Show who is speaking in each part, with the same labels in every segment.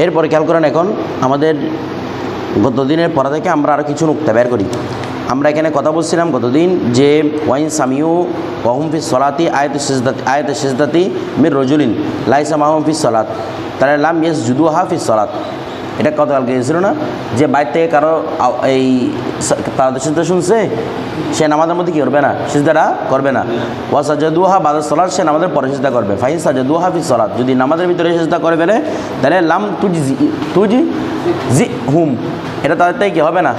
Speaker 1: এরপরে খেয়াল করেন, এখন আমাদের গত দিনের পড়া থেকে আমরা আরও কিছু নুকতা বের করি। আমরা এখানে কথা বলছিলাম গতদিন যে ওয়াইন সামিউ ওয়াহুম ফিস সলাতি আয়াতে সিজদাতি মির রজুলিন লাইসা মাহুম ফিস সলাত তাহলে লাম ইয়াসজুদুহা ফিস সলাত। এটা কথা কালকে গেছিল না, যে বাইর থেকে কারো এই তাদের সিজদা শুনছে, সে নামাজের মধ্যে কী করবে না, সিজদাটা করবে না। ওয়া সাজাদুহা বাদা সলাত, সে নামাজের পরে সিজদা করবে। ফাইন সাজাদুহা ফিস সলাত, যদি নামাজের ভিতরে সিজদা করে ফেলে তাহলে লাম তুজি জি হুম, এটা তাদের থেকে কী হবে না,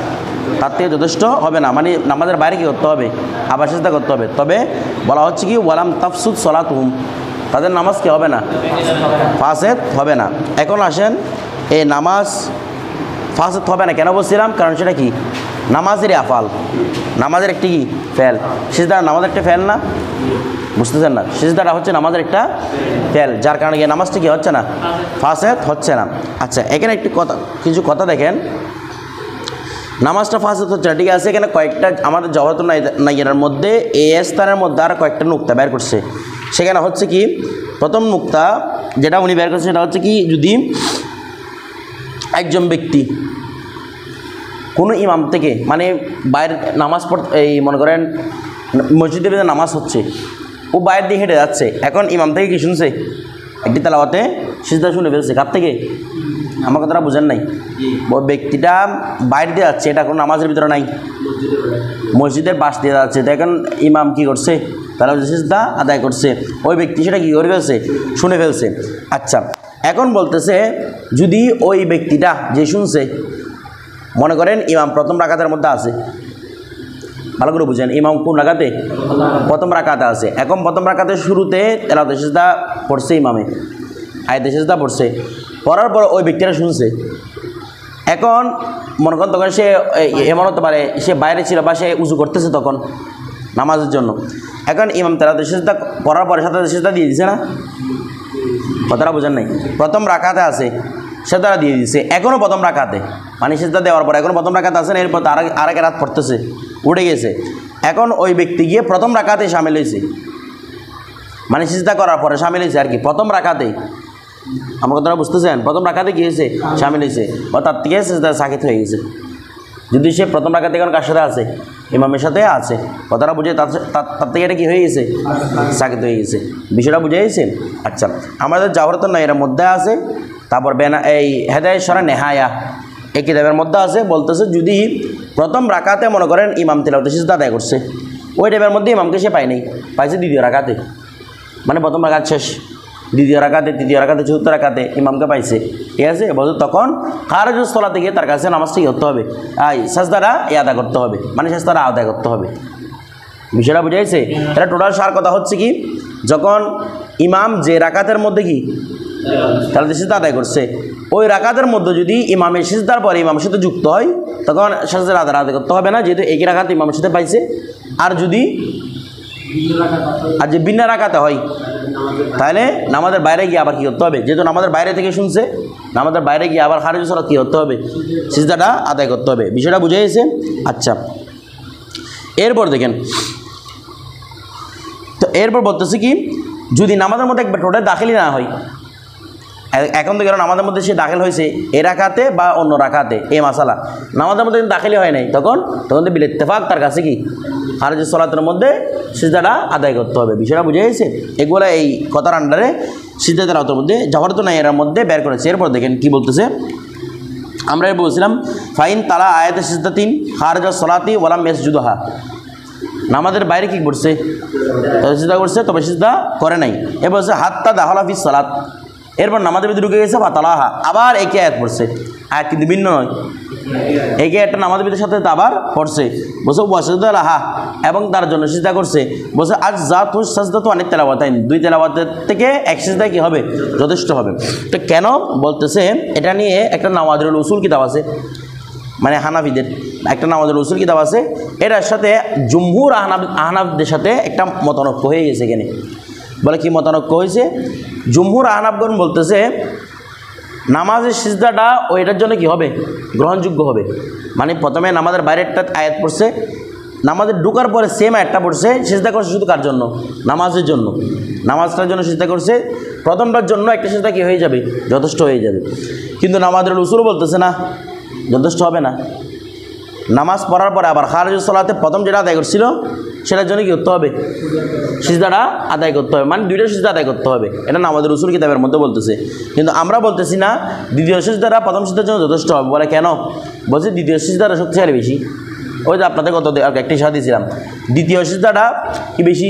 Speaker 1: তার থেকে যথেষ্ট হবে না, মানে নামাজের বাইরে কী করতে হবে, আবার সিজদা করতে হবে। তবে বলা হচ্ছে কি ওয়ালাম তাফসুদ সলাত হুম, তাদের নামাজ কি হবে না, ফাসেদ হবে না। এখন আসেন, এই নামাজ ফাসেদ হবে না কেন বলছিলাম, কারণ সেটা কি নামাজেরই আফাল, নামাজের একটি কি ফেল। সিজদা নামাজের একটা ফেল না, বুঝতেছেন না, সিজদাটা হচ্ছে নামাজের একটা ফেল, যার কারণে গিয়ে নামাজটা কি হচ্ছে না, ফাসেদ হচ্ছে না। আচ্ছা, এখানে একটি কথা, কিছু কথা দেখেন, নামাজটা ফাসেদ হচ্ছে না, ঠিক আছে। এখানে কয়েকটা আমাদের জওহরাতুন নাইয়ের মধ্যে এই স্থানের মধ্যে আর কয়েকটা নুকতা বের করছে। সেখানে হচ্ছে কি প্রথম নুকতা যেটা উনি বের করছে সেটা হচ্ছে কি, যদি একজন ব্যক্তি কোনো ইমাম থেকে, মানে বাইরের নামাজ এই মনে করেন মসজিদের ভিতরে নামাজ হচ্ছে, ও বাইরে দিয়ে হেঁটে যাচ্ছে, এখন ইমাম থেকে কি শুনছে, একটি তেলাওয়াতে সিজদা শুনে ফেলছে। কার থেকে, আমার কথাটা বুঝেন নাই, ওই ব্যক্তিটা বাইরে দিয়ে যাচ্ছে, এটা কোনো নামাজের ভিতরে নাই, মসজিদের পাশ দিয়ে যাচ্ছে, তো এখন ইমাম কী করছে, তারা সিজদা আদায় করছে, ওই ব্যক্তি সেটা কী করে ফেলছে, শুনে ফেলছে। আচ্ছা, এখন বলতেছে যদি ওই ব্যক্তিটা যে শুনছে, মনে করেন ইমাম প্রথম রাকাতের মধ্যে আছে, ভালো করে বুঝেন, ইমাম কোন রাকাতে, প্রথম রাকাতে আছে। এখন প্রথম রাকাতের শুরুতে তেলাওয়াতে সিজদা পড়ছে, ইমামে আয়াতে সিজদা পড়ছে, পড়ার পর ওই ব্যক্তিটা শুনছে। এখন মনে করেন তখন সে এমন হতে পারে সে বাইরে ছিল বা সে উজু করতেছে তখন নামাজের জন্য। এখন ইমাম তেলাওয়াতে সিজদা পড়ার পরে সাথে সিজদা দিয়ে দিছে না, কথাটা বোঝেন নাই, প্রথম রাকাতে আছে সেটা দিয়ে দিচ্ছে, এখনও প্রথম রাকাতে, মানে সিজদা দেওয়ার পর এখন প্রথম রাকাতে আছেন, এরপর আরেক রাত পড়তেছে, উঠে গেছে। এখন ওই ব্যক্তি গিয়ে প্রথম রাকাতে সামিল হয়েছে, মানে সিজদা করার পরে সামিল হয়েছে আর কি, প্রথম রাকাতে, আমার কথাটা বুঝতেছেন, প্রথম রাকাতে কি হয়েছে, সামিল হয়েছে, বা তার থেকে সিজদা সাকিত হয়ে গেছে। যদি সে প্রথম রাকাতে এখন কার সাথে আছে, ইমামের সাথে আছে, কথাটা বুঝে তার থেকে এটা কী হয়ে গেছে, সাকিত হয়ে গেছে। বিষয়টা বুঝে গেছে। আচ্ছা, আমাদের জওহরাতুন নাইয়ের মধ্যে আছে, তারপর এই হেদায়েত শরা নেহায়া এই কিতাবের মধ্যে আছে, বলতেছে যদি প্রথম রাকাতে মনে করেন ইমাম তিলাওয়াতে সিজদা আদায় করছে, ওই টাইমের মধ্যে ইমামকে সে পায় নাই, পাইছে দ্বিতীয় রাকাতে, মানে প্রথম রাকাত শেষ, দ্বিতীয় রাকাতে, তৃতীয় রাকাতে, চতুর্থ রাকাতে ইমামকে পাইছে, ঠিক আছে। বলছে তখন খারেজুস সালাতে গিয়ে তার কাছে নামাজটা কী করতে হবে, সাজদাটা আদায় করতে হবে, মানে সাজদাটা আদায় করতে হবে। বিষয়টা বুঝাইছে। এটা টোটাল সার কথা হচ্ছে কি, যখন ইমাম যে রাকাতের মধ্যে কি তাহলে সিজদা আদায় করছে, ওই রাকাতের মধ্যে যদি ইমামের সিজদার পরে ইমামের সাথে যুক্ত হয় তখন সাজদার আদায় করতে হবে না, যেহেতু একই রাকাত ইমামের সাথে পাইছে। আর যদি যে বিনা রাকাতে হয় তাহলে নামাজের বাইরে গিয়ে আবার কী করতে হবে, যেহেতু নামাজের বাইরে থেকে শুনছে, নামাজের বাইরে গিয়ে আবার খারিজ সালাত কী করতে হবে, সিজদাটা আদায় করতে হবে। বিষয়টা বুঝে গেছে। আচ্ছা, এরপর দেখেন, তো এরপর বলতেছে কি, যদি নামাজের মধ্যে একবার টোটাল দাখিলই না হয়, এখন তো গেল নামাজের মধ্যে সে দাখিল হয়েছে এ রাকাতে বা অন্য রাকাতে, এই মাসালা নামাজের মধ্যে কিন্তু দাখিলই হয় নাই, তখন তো বিল ইত্তেফাক তার কাছে কি খারিজ সালাতের মধ্যে সিজদাটা আদায় করতে হবে। বিষয়টা বুঝে গেছে। এগুলো এই কথার আন্ডারে সিজদাতের আওতার মধ্যে জওহরাতুন নাইয়ের মধ্যে বের করেছে। এরপর দেখেন কি বলতেছে, আমরা বলছিলাম ফাইন তালা আয়াতে সিজদাতিন খারিজ সালাতি ওয়ালাম ইয়াসজুদুহা, নামাজের বাইরে কি করছে, সিজদা করছে তবে সিজদা করে নাই। এবার বলছে হাত্তা দাখালা ফিস সালাত, এরপর নামাজের ভিতরে ঢুকে গেছে, ফাতালাহা, আবার একই আয়াত পড়ছে, আয়াত কিন্তু ভিন্ন নয়, একই একটা নামাজের ভিতরের সাথে আবার পড়ছে, বলছে ওয়াসজুদালাহা, এবং তার জন্য সিজদা করছে। বলছে আজ জাতু সাজদাতু আনিত তেলাওয়াতাইন, দুই তেলাওয়াতের থেকে এক সিজদা কি হবে, যথেষ্ট হবে। তো কেন বলতেছে, এটা নিয়ে একটা নাওয়াজিরুল উসুল কিতাব আছে, মানে হানাফিদের একটা নাওয়াজিরুল উসুল কিতাব আছে, এটার সাথে জুমহুর আহনাফদের সাথে একটা মতানৈক্য হয়ে গেছে। এখানে বলে কি মতানৈক্য হয়েছে, জুমহুর আহনাফগণ বলতেছে নামাজের সিজদাটা ওইটার জন্য কি হবে, গ্রহণযোগ্য হবে, মানে প্রথমে নামাজের বাইরেরটা আয়াত পড়ছে, নামাজে ঢুকার পরে সেম একটা পড়ছে, সিজদা করছে শুধু কার জন্য? নামাজের জন্য। নামাজটার জন্য সিজদা করছে, প্রথমটার জন্য একটা সিজদা কি হয়ে যাবে? যথেষ্ট হয়ে যাবে। কিন্তু নামাজের উসুল বলতেছে না, যথেষ্ট হবে না। নামাজ পড়ার পরে আবার খারিজুস সালাতে প্রথম যেটা আদায় করছিল সেটার জন্য কী করতে হবে? সিজদাটা আদায় করতে হবে, মানে দুইটা সিজদা আদায় করতে হবে। এটা নামাজের উসুল কিতাবের মধ্যে বলতেছে। কিন্তু আমরা বলতেছি না দ্বিতীয় সিজদাটা প্রথম সিজদার জন্য যথেষ্ট হবে। বলে কেন? বলছে দ্বিতীয় সিজদাটা শক্তিশালী বেশি। ওই যে আপনাদের কত একটি সাথে দিয়েছিলাম, দ্বিতীয় সিজদাটা কি বেশি?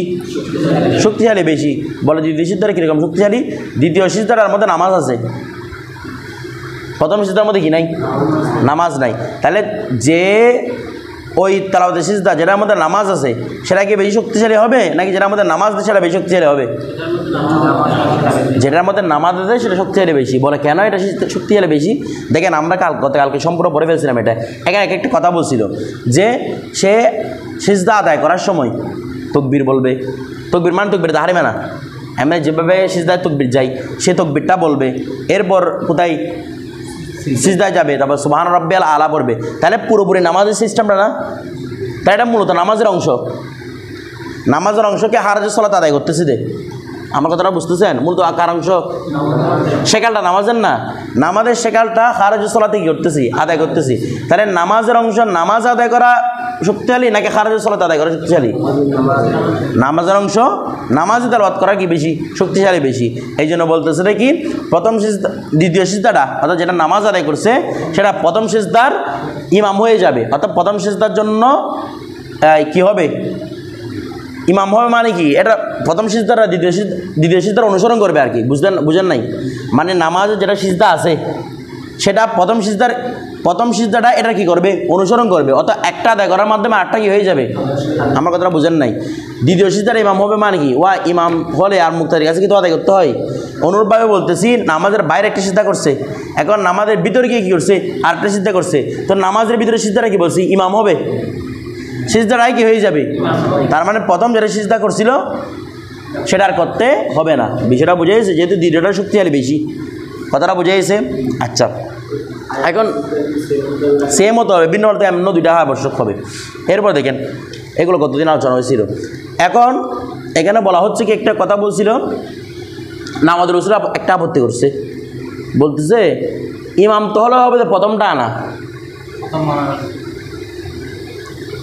Speaker 1: শক্তিশালী বেশি। বলে দ্বিতীয় সিজদাটা কীরকম শক্তিশালী? দ্বিতীয় সিজদাটার মধ্যে নামাজ আছে, প্রথম সিজদার মধ্যে কি নাই? নামাজ নাই। তাহলে যে ওই তালাওয়াতের সিজদা যেটার মধ্যে নামাজ আছে সেটা কি বেশি শক্তিশালী হবে, নাকি যেটার মধ্যে নামাজ আছে সেটা বেশি শক্তিশালী হবে? যেটার মধ্যে নামাজ আছে সেটা শক্তিশালী বেশি। বলে কেন এটা শক্তিশালী বেশি? দেখেন আমরা গতকালকে সম্পূর্ণ পড়ে ফেলছিলাম এটা। এখানে একটা কথা বলছিল যে সে সিজদা আদায় করার সময় তকবীর বলবে। তকবীর মানে তকবীর হারিবে না, আমি যেভাবে সিজদায় তকবীর যাই সে তকবীরটা বলবে। এরপর কোথায়? সিজদায় যাবে, তারপর সুবহান রাব্বিয়াল আলা পড়বে। তাহলে পুরোপুরি নামাজের সিস্টেমটা না, তাই এটা মূলত নামাজের অংশ। নামাজের অংশকে খারিজুস সালাত আদায় করতেছে দে। আমার কথাটা বুঝতেছেন? মূলত কার অংশ? সেকালটা নামাজের না, নামাজের সেকালটা খারিজুস সালাতে কি করতেছি? আদায় করতেছি। তাহলে নামাজের অংশ নামাজ আদায় করা শক্তিশালী নাকি খারিজুস সালাত আদায় করা শক্তিশালী? নামাজের অংশ নামাজে তেলাওয়াত করা কি বেশি? শক্তিশালী বেশি। এই জন্য বলতেছে কি প্রথম সিজদা দ্বিতীয় সিজদাটা অর্থাৎ যেটা নামাজ আদায় করছে সেটা প্রথম সিজদার ইমাম হয়ে যাবে। অর্থাৎ প্রথম সিজদার জন্য কি হবে? ইমাম হবে। মানে কি? এটা প্রথম সিজদাটা দ্বিতীয় সিজদার অনুসরণ করবে আর কি। বুঝেন নাই? মানে নামাজে যেটা সিজদা আছে সেটা প্রথম সিজদাটা এটা কি করবে? অনুসরণ করবে। অর্থাৎ একটা আদায় করার মাধ্যমে আটটা কি হয়ে যাবে? আমার কথাটা বুঝেন নাই? দ্বিতীয় সিজদার ইমাম হবে মানে কি? ওয়া ইমাম হলে আর মুক্তাদির কাছে কি তো আদায় করতে হয়? অনুরূপভাবে বলতেছি নামাজের বাইরে একটা সিজদা করছে, এখন নামাজের ভিতরে গিয়ে কী করছে? আরেকটা সিজদা করছে। তো নামাজের ভিতরে সিজদাটা কি বলছি? ইমাম হবে। সিজদাটাই কি হয়ে যাবে? তার মানে প্রথম যেটা সিজদা করছিল সেটা আর করতে হবে না। বিষয়টা বুঝে গেছে? যেহেতু দ্বিতীয়টা শক্তিশালী বেশি, কথাটা বুঝে গেছে? আচ্ছা, এখন সেম হতে হবে, ভিন্ন অর্থে এমন দুইটা আবশ্যক হবে। এরপর দেখেন এগুলো কতদিন আলোচনা হয়েছিল। এখন এখানে বলা হচ্ছে কি একটা কথা বলছিল, নামাজের উসুল একটা আপত্তি করছে, বলতেছে ইমাম তো হলে হবে প্রথমটা আনা,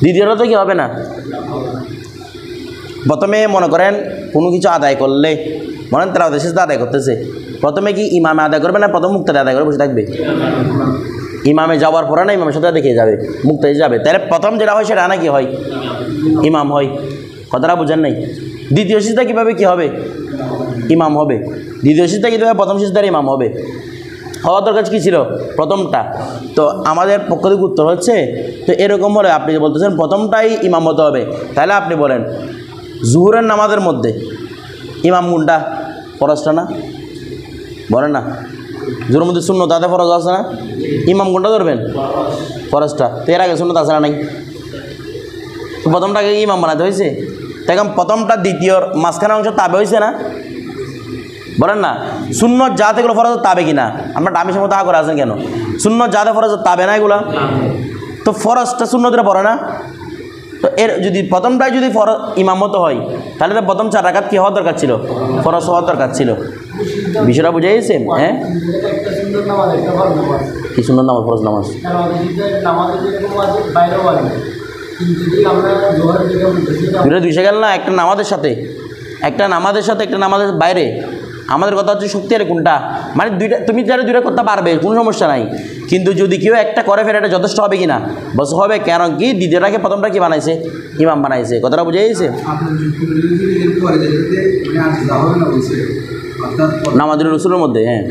Speaker 1: দ্বিতীয়টা তো কি হবে না। প্রথমে মনে করেন কোনো কিছু আদায় করলে, মনে করেন তেলাওয়াতের সিজদা আদায় করতেছে, প্রথমে কি ইমামে আদায় করবে না প্রথম মুক্তাদি আদায় করে বসে থাকবে? ইমামে যাওয়ার পরে না ইমামের সাথে দেখে যাবে, মুক্তাদি যাবে। তাহলে প্রথম যেটা হয় সেটা আনা কি হয়? ইমাম হয়। কথাটা বুঝেন নাই? দ্বিতীয় সিজদা কীভাবে কি হবে? ইমাম হবে। দ্বিতীয় সিজদা কীভাবে? প্রথম সিজদার ইমাম হবে। হওয়ার দরকার কী ছিল? প্রথমটা। তো আমাদের পক্ষ থেকে উত্তর হচ্ছে, তো এরকম হলে আপনি যে বলতেছেন প্রথমটাই ইমাম হতে হবে, তাহলে আপনি বলেন জুহুরের নামাজের মধ্যে ইমাম গুন্ডা ফরজটা না? বলেন না, জুহুরের মধ্যে সুন্নত আদা ফরজ আছে না? ইমাম গুন্ডা ধরবেন ফরজটা, তো এর আগে সুন্নত আছে না? নাই। তো প্রথমটাকে ইমাম বানাতে হয়েছে। তো এখন প্রথমটা দ্বিতীয়র মাঝখানে অংশ তাবে হয়েছে না? বলেন না, সুন্নত জাত এগুলো ফরজ তাবে কিনা? আমরা দামি সময় তা করে আছেন কেন? সুন্নত জাতে ফরজ তাবে না এগুলো? তো ফরজটা সুন্নতের পড়ে না? তো এর যদি প্রথমটাই যদি ফরজ ইমামত হয় তাহলে তো প্রথম 4 রাকাত কি হওয়ার দরকার ছিল? ফরজ হওয়ার দরকার ছিল। বিষয়টা বুঝে গেছে? হ্যাঁ, কি সুন্নত নামাজ ফরজ নামাজ দুই গেল না? একটা নামাজের সাথে একটা নামাজের বাইরে। আমাদের কথা হচ্ছে শক্তিশালী কোনটা, মানে দুইটা তুমি যারা দুইটা করতে পারবে কোনো সমস্যা নাই, কিন্তু যদি কেউ একটা করে ফেলে এটা যথেষ্ট হবে কি না? বস হবে। কেন কি? দ্বিতীয়টাকে প্রথমটা কি বানাইছে? ইমাম বানাইছে। কথাটা বুঝে গেছে? নামাজের রসুলের মধ্যে হ্যাঁ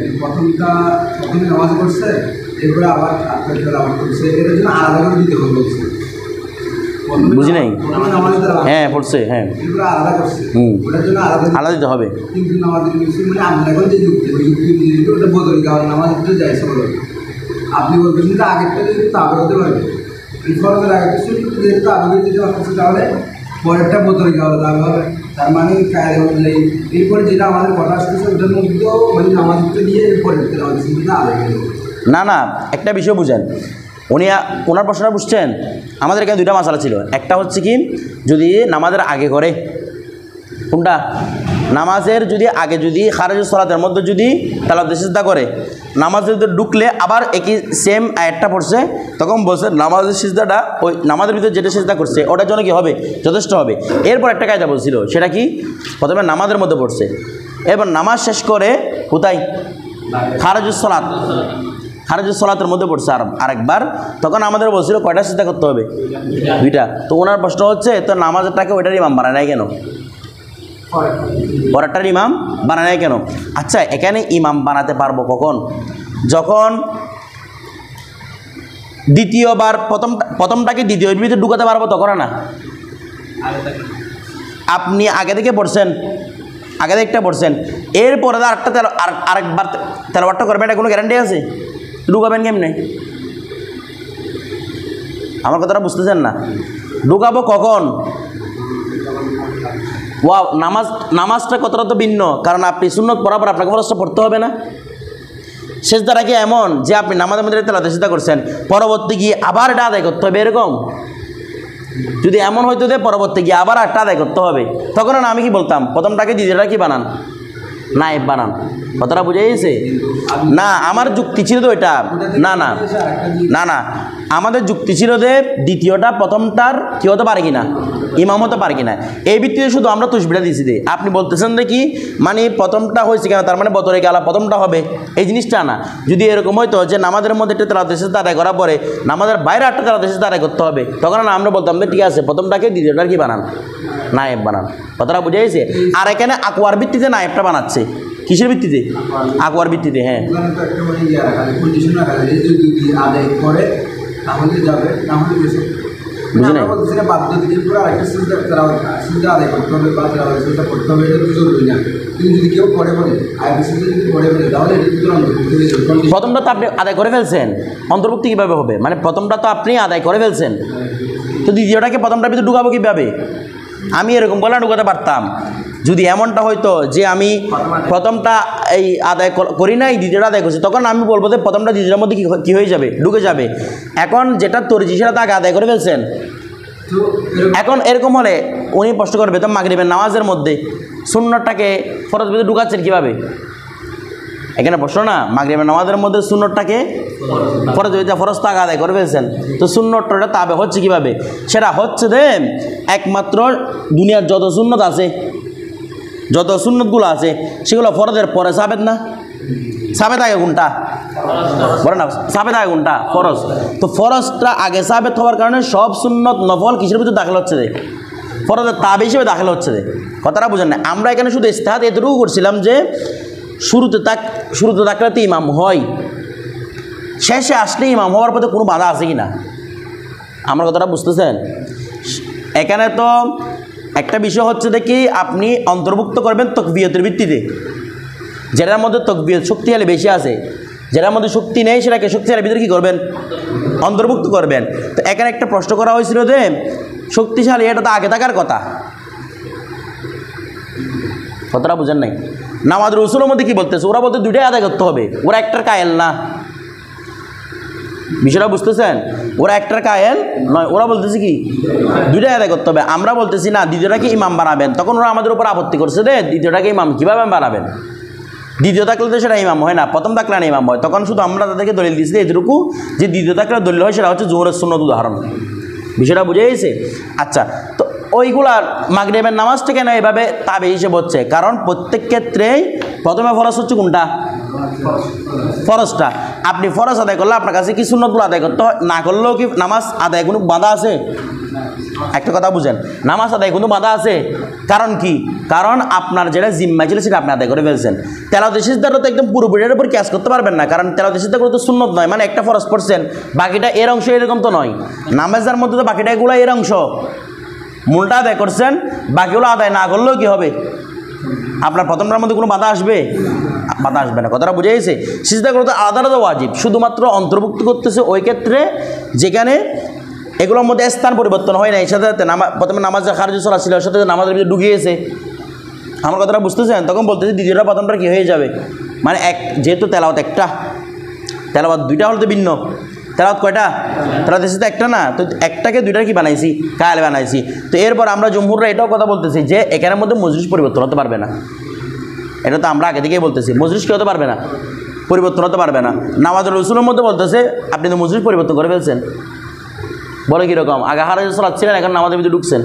Speaker 1: বুঝি নাই। হ্যাঁ পড়ছে, হ্যাঁ আলাদা দিতে হবে।
Speaker 2: আপনি বলতেছেন যে আগেরটা যদি তাবে হতে পারে, ফরজের আগে যেহেতু আগে দিতে পারতেছে তাহলে পরেরটা বোতলে দেওয়া তাবে হবে। তার মানে এরপরে যেটা আমাদের কথা আসতেছে ওটার মধ্যেও মানে নামাজটা দিয়ে পরের তেলাওয়াত না আলাদা।
Speaker 1: না না, একটা বিষয় বুঝেন, ওনার প্রশ্নটা বুঝছেন? আমাদের এখানে দুইটা মাসালা ছিল। একটা হচ্ছে কি, যদি নামাজের আগে করে, কোনটা? নামাজের যদি আগে যদি খারেজ সালাতের মধ্যে যদি তালাওয়াত সিজদা করে, নামাজের ভিতরে ঢুকলে আবার একই সেম আয়াতটা পড়ছে, তখন বলছে নামাজের সিজদাটা ওই নামাজের ভিতরে যেটা সিজদা করছে ওটার জন্য কি হবে? যথেষ্ট হবে। এরপর একটা কায়দা বলছিল, সেটা কি? প্রথমে নামাজের মধ্যে পড়ছে, এবার নামাজ শেষ করে কোথায়? খারেজুস সালাতের মধ্যে পড়ছে আরেকবার, তখন আমাদের বলছিল কয়টা সিজদা করতে হবে? দুইটা। তো ওনার প্রশ্ন হচ্ছে, তো নামাজেরটাকে ওইটার ইমাম বানায় নাই কেন? পরেরটার ইমাম বানায় নাই কেন? আচ্ছা, এখানে ইমাম বানাতে পারবো কখন? যখন দ্বিতীয়বার প্রথমটাকে দ্বিতীয় ভিতরে ঢুকাতে পারবো, তখন না। আপনি আগে থেকে পড়ছেন, আগে থেকে পড়ছেন, এরপরে আরেকবার তেলাওয়াতটা করবেন, এটা কোনো গ্যারান্টি আছে? ঢুকাবেন কেমনে? আমার কথাটা বুঝতেছেন না? ঢুকাবো কখন? ওয়াও, নামাজটা কতটা তো ভিন্ন, কারণ আপনি সুন্নত পড়ার পর আপনাকে ফরজটা পড়তে হবে না। সেজদাটা কি এমন যে আপনি নামাজের মধ্যে তেলাওয়াত সিজদা করছেন, পরবর্তী গিয়ে আবার এটা আদায় করতে হবে এরকম? যদি এমন হয়তো যে পরবর্তী গিয়ে আবার একটা আদায় করতে হবে, তখন আমি কি বলতাম? প্রথমটাকে দ্বিতীয়টা কি বানান? নায়েব বানান। কথাটা বুঝে গেছে? না, আমার যুক্তি ছিল তো এটা, না না না না আমাদের যুক্তি ছিল যে দ্বিতীয়টা প্রথমটার কি হতে পারে কিনা, ইমাম হতে পারে কিনা, এই ভিত্তিতে শুধু আমরা তুসবিটা দিয়েছি। আপনি বলতেছেন যে কি, মানে প্রথমটা হয়েছে কেন, তার মানে বতরে গেলা প্রথমটা হবে, এই জিনিসটা না। যদি এরকম হয়তো যে নামাজের মধ্যে একটা তেলাওয়াত সিজদা আদায় করার পরে নামাজের বাইরে একটা তেলাওয়াত সিজদা আদায় করতে হবে, তখন আমরা বলতাম যে ঠিক আছে, প্রথমটাকে দ্বিতীয়টার কি বানান? নায়েব বানান। কথাটা বুঝে গেছে? আর এখানে আকওয়ার ভিত্তিতে নায়েবটা বানাচ্ছে। কিসের ভিত্তিতে? আকওয়ার ভিত্তিতে। হ্যাঁ, বুঝি নাই। প্রথমটা তো আপনি আদায় করে ফেলছেন, অন্তর্ভুক্তি কীভাবে হবে? মানে প্রথমটা তো আপনি আদায় করে ফেলছেন, তো দ্বিতীয়টাকে প্রথমটার ভিতরে ঢুকাবো কীভাবে? আমি এরকম বলে ঢুকাতে পারতাম যদি এমনটা হয়তো যে আমি প্রথমটা এই আদায় করি নাই, দ্বিতীয়টা আদায় করছি, তখন আমি বলবো যে প্রথমটা দ্বিতীয়টার মধ্যে কী হয়ে যাবে? ঢুকে যাবে। এখন যেটা তরজি সেটা তো আগে আদায় করে ফেলছেন। এখন এরকম হলে উনি প্রশ্ন করবে, তো মাগরিবের নামাজের মধ্যে সুন্নতটাকে ফরজ ভিতরে ঢুকাচ্ছেন কীভাবে? এখানে প্রশ্ন না, মাগরিবের নামাজের মধ্যে সুন্নতটাকে ফরজ আগে আদায় করে ফেলছেন, তো সুন্নতটা তাবে হচ্ছে কীভাবে? সেটা হচ্ছে যে একমাত্র দুনিয়ার যত সুন্নত আছে, যত সুন্নতগুলো আছে, সেগুলো ফরজের পরে সাবেত না? সাবেত আগে কোনটা? বলে না, সাবেত আগে কোনটা? ফরজ। তো ফরজটা আগে সাবেত হওয়ার কারণে সব সুন্নত নফল কিসের ভিতরে দাখিল হচ্ছে যে? ফরজের তাবে হিসেবে দাখিল হচ্ছে যে। কথাটা বুঝেন না? আমরা এখানে শুধু ইস্তেহাদ এতটুকু করছিলাম যে শুরুতে থাকলে তো ইমাম হয়, শেষে আসলে ইমাম হওয়ার পথে কোনো বাধা আছে কি না? আমার কথাটা বুঝতেছেন? এখানে তো একটা বিষয় হচ্ছে দেখি, আপনি অন্তর্ভুক্ত করবেন তকবিয়তের ভিত্তিতে, যেটার মধ্যে তকবিয়ত শক্তিশালী বেশি আছে, যেটার মধ্যে শক্তি নেই সেটাকে শক্তিশালী ভিতরে কী করবেন? অন্তর্ভুক্ত করবেন। তো এখানে একটা প্রশ্ন করা হয়েছিল যে শক্তিশালী, এটা তো আগে থাকার কথা। কথাটা বুঝেন নাই? নামাজ রসুলের মধ্যে কী বলতেছে? ওরা বলতে দুইটাই আদায় করতে হবে, ওরা একটার কায়েল না। বিষয়টা বুঝতেছেন? ওরা একটার কায়েল নয়, ওরা বলতেছে কি দুইটাই আদায় করতে হবে। আমরা বলতেছি না দ্বিতীয়টাকে ইমাম বানাবেন, তখন ওরা আমাদের উপর আপত্তি করছে যে দ্বিতীয়টাকে ইমাম কীভাবে বানাবেন? দ্বিতীয় থাকলে তো সেটা ইমাম হয় না, প্রথম থাকলে না ইমাম হয়। তখন শুধু আমরা তাদেরকে দলিল দিয়েছি এটুকু যে দ্বিতীয় থাকলে দলিল হয়, সেটা হচ্ছে জোহরের সুন্নত উদাহরণ। বিষয়টা বুঝে গেছে? আচ্ছা, তো ওইগুলার মাগরিবের নামাজটা কেন এভাবে তাবে হিসেবে হচ্ছে? কারণ প্রত্যেক ক্ষেত্রেই প্রথমে ফরজ হচ্ছে কোনটা? ফরজটা। আপনি ফরজ আদায় করলে আপনার কাছে কি সুন্নতগুলো আদায় করতে হয়? না করলেও কি নামাজ আদায় কোনো বাধা আছে? একটা কথা বুঝেন, নামাজ আদায় কোনো বাধা আছে? কারণ কি? কারণ আপনার যেটা জিম্মা ছিল সেটা আপনি আদায় করে ফেলছেন। তেলাওয়াত সিজদাটা তো একদম পুরোপুরির উপর ক্যাশ করতে পারবেন না, কারণ তেলাওয়াত সিজদাগুলো তো সুন্নত নয়, মানে একটা ফরজ পড়ছেন, বাকিটা এর অংশ এরকম তো নয়। নামাজের মধ্যে তো বাকিটা এগুলো এর অংশ, মূলটা আদায় করছেন, বাকিগুলো আদায় না করলেও কি হবে? আপনার প্রথমটার মধ্যে কোনো বাধা আসবে? বাধা আসবে না। কথাটা বুঝে গেছে? সিজদা করতে আলাদা আলাদা ওয়াজিব, শুধুমাত্র অন্তর্ভুক্ত করতেছে ওই ক্ষেত্রে যেখানে এগুলোর মধ্যে স্থান পরিবর্তন হয় না। এর সাথে প্রথমে নামাজের খারিজ চলা ছিল, এর সাথে নামাজের ভিতরে ঢুকিয়েছে। আমার কথাটা বুঝতেছেন? তখন বলতেছি দ্বিতীয়টা প্রথমটা কী হয়ে যাবে? মানে যেহেতু তেলাওয়াত একটা, তেলাওয়াত দুইটা হলে তো ভিন্ন, তেলাওয়াত কয়টা? তেলাওয়াত সিজদা একটা না, তো একটাকে দুইটার কি বানাইছি? কায়েল বানাইছি। তো এরপর আমরা জমহুররা এটাও কথা বলতেছি যে এখানের মধ্যে মজলিস পরিবর্তন হতে পারবে না। এটা তো আমরা আগে থেকেই বলতেছি, মজলিস কি হতে পারবে না? পরিবর্তন হতে পারবে না। নামাজুল রসুলের মধ্যে বলতেছে আপনি তো মজলিস পরিবর্তন করে ফেলছেন। বলে কীরকম? আগে হারাজে সালাত ছিলেন, এখন নামাজের ভিতরে ঢুকছেন।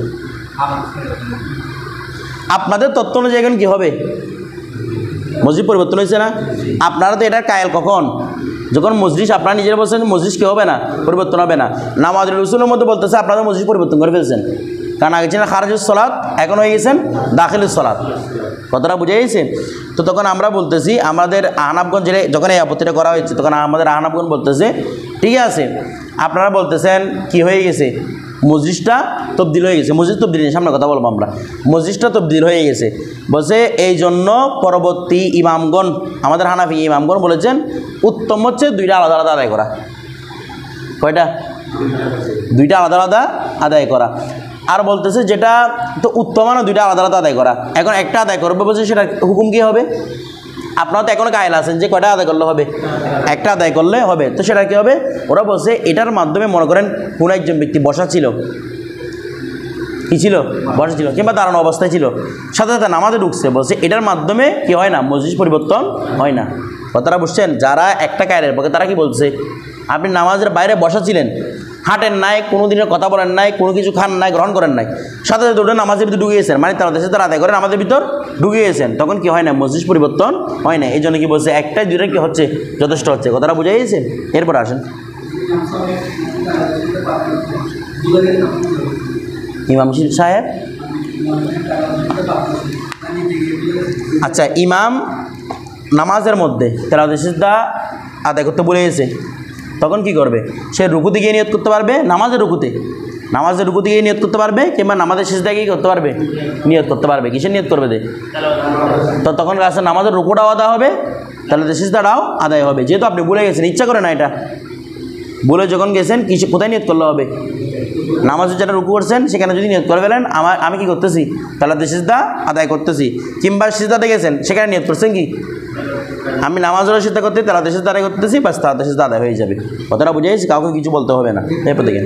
Speaker 1: আপনাদের তত্ত্ব অনুযায়ী এখন কী হবে? মসজিদ পরিবর্তন হয়েছে না? আপনারা তো এটার কায়েল কখন? যখন মসজিদ আপনারা নিজেরা বলছেন মসজিদ কী হবে না? পরিবর্তন হবে না। নামাজুল রসুলের মধ্যে বলতেছে আপনারা মসজিদ পরিবর্তন করে ফেলছেন, কারণ আগে ছিলেন খারাজুস সালাত, এখন হয়ে গেছেন দাখিলুস সালাত। কথাটা বুঝে গেছে? তো তখন আমরা বলতেছি আমাদের আহনাফগঞ্জ যখন এই আপত্তিটা করা হয়েছে তখন আমাদের আহনাফগঞ্জ বলতেছে ঠিক আছে, আপনারা বলতেছেন কি হয়ে গেছে? মসজিদটা তবদিল হয়ে গেছে। মসজিদ তবদিল সামনে কথা বলবো আমরা, মসজিদটা তবদিল হয়ে গেছে বলছে। এই জন্য পরবর্তী ইমামগণ, আমাদের হানাফি ইমামগণ বলেছেন উত্তম হচ্ছে দুইটা আলাদা আলাদা আদায় করা। কয়টা? দুইটা আলাদা আলাদা আদায় করা। আর বলতেছে যেটা তো উত্তম না দুইটা আলাদা আলাদা আদায় করা। এখন একটা আদায় করবে বলছে, সেটা হুকুম কী হবে? আপনারা তো এখনও কায়েল আছেন যে কয়টা আদায় করলে হবে? একটা আদায় করলে হবে। তো সেটা কী হবে? ওরা বলছে এটার মাধ্যমে মনে করেন কোনো একজন ব্যক্তি বসা ছিল, কী ছিল? বসা ছিল, কিংবা দাঁড়ানো অবস্থায় ছিল, সাথে সাথে নামাজে ঢুকছে, বলছে এটার মাধ্যমে কি হয় না? মসজিদ পরিবর্তন হয় না। কথাটা বুঝছেন? যারা একটা কায়েলের পক্ষে তারা কি বলছে? আপনি নামাজের বাইরে বসা ছিলেন, হাঁটেন নাই, কোনো দিনের কথা বলেন নাই, কোনো কিছু খান নাই, গ্রহণ করেন নাই, সাথে সাথে দুটো নামাজের ভিতরে ঢুকে গেছেন, মানে তারা দেশে তারা আদায় করেন আমাদের ভিতর ঢুকে গেছেন, তখন কি হয় না? মসজিদ পরিবর্তন হয় না। এই জন্য কি বলছে? একটাই দুইটা কি হচ্ছে? যথেষ্ট হচ্ছে। কথাটা বুঝে গেছে? এরপর আসেন ইমাম সাহেব। আচ্ছা, ইমাম নামাজের মধ্যে তেলাওয়াত সিজদা আদায় করতে বলে গেছে, তখন কি করবে? সে রুকুতে গিয়ে নিয়ত করতে পারবে, নামাজের রুকুতে গিয়ে নিয়ত করতে পারবে, কিংবা নামাজের সিজদা গিয়ে করতে পারবে, নিয়ত করতে পারবে। কিসের নিয়ত করবে? তো তখন কাছে নামাজের রুকুটাও আদায় হবে, তাহলে সিজদাটাও আদায় হবে। যেহেতু আপনি ভুলে গেছেন, ইচ্ছা করে না, এটা বলে যখন গেছেন কোথায় নিয়ত করলে হবে? নামাজের যেটা রুকু করছেন সেখানে যদি নিয়ত করে ফেলেন আমি কি করতেছি? তাহলে সিজদা আদায় করতেছি। কিংবা সিজদাতে গেছেন, সেখানে নিয়ত করছেন কি? আমি নামাজেরও সিজদা করতে তাহলে সিজদা আদায় করতেছি, বাস তাহলে সিজদা আদায় হয়ে যাবে। কথাটা বুঝে গেছি? কাউকে কিছু বলতে হবে না। এরপর দেখেন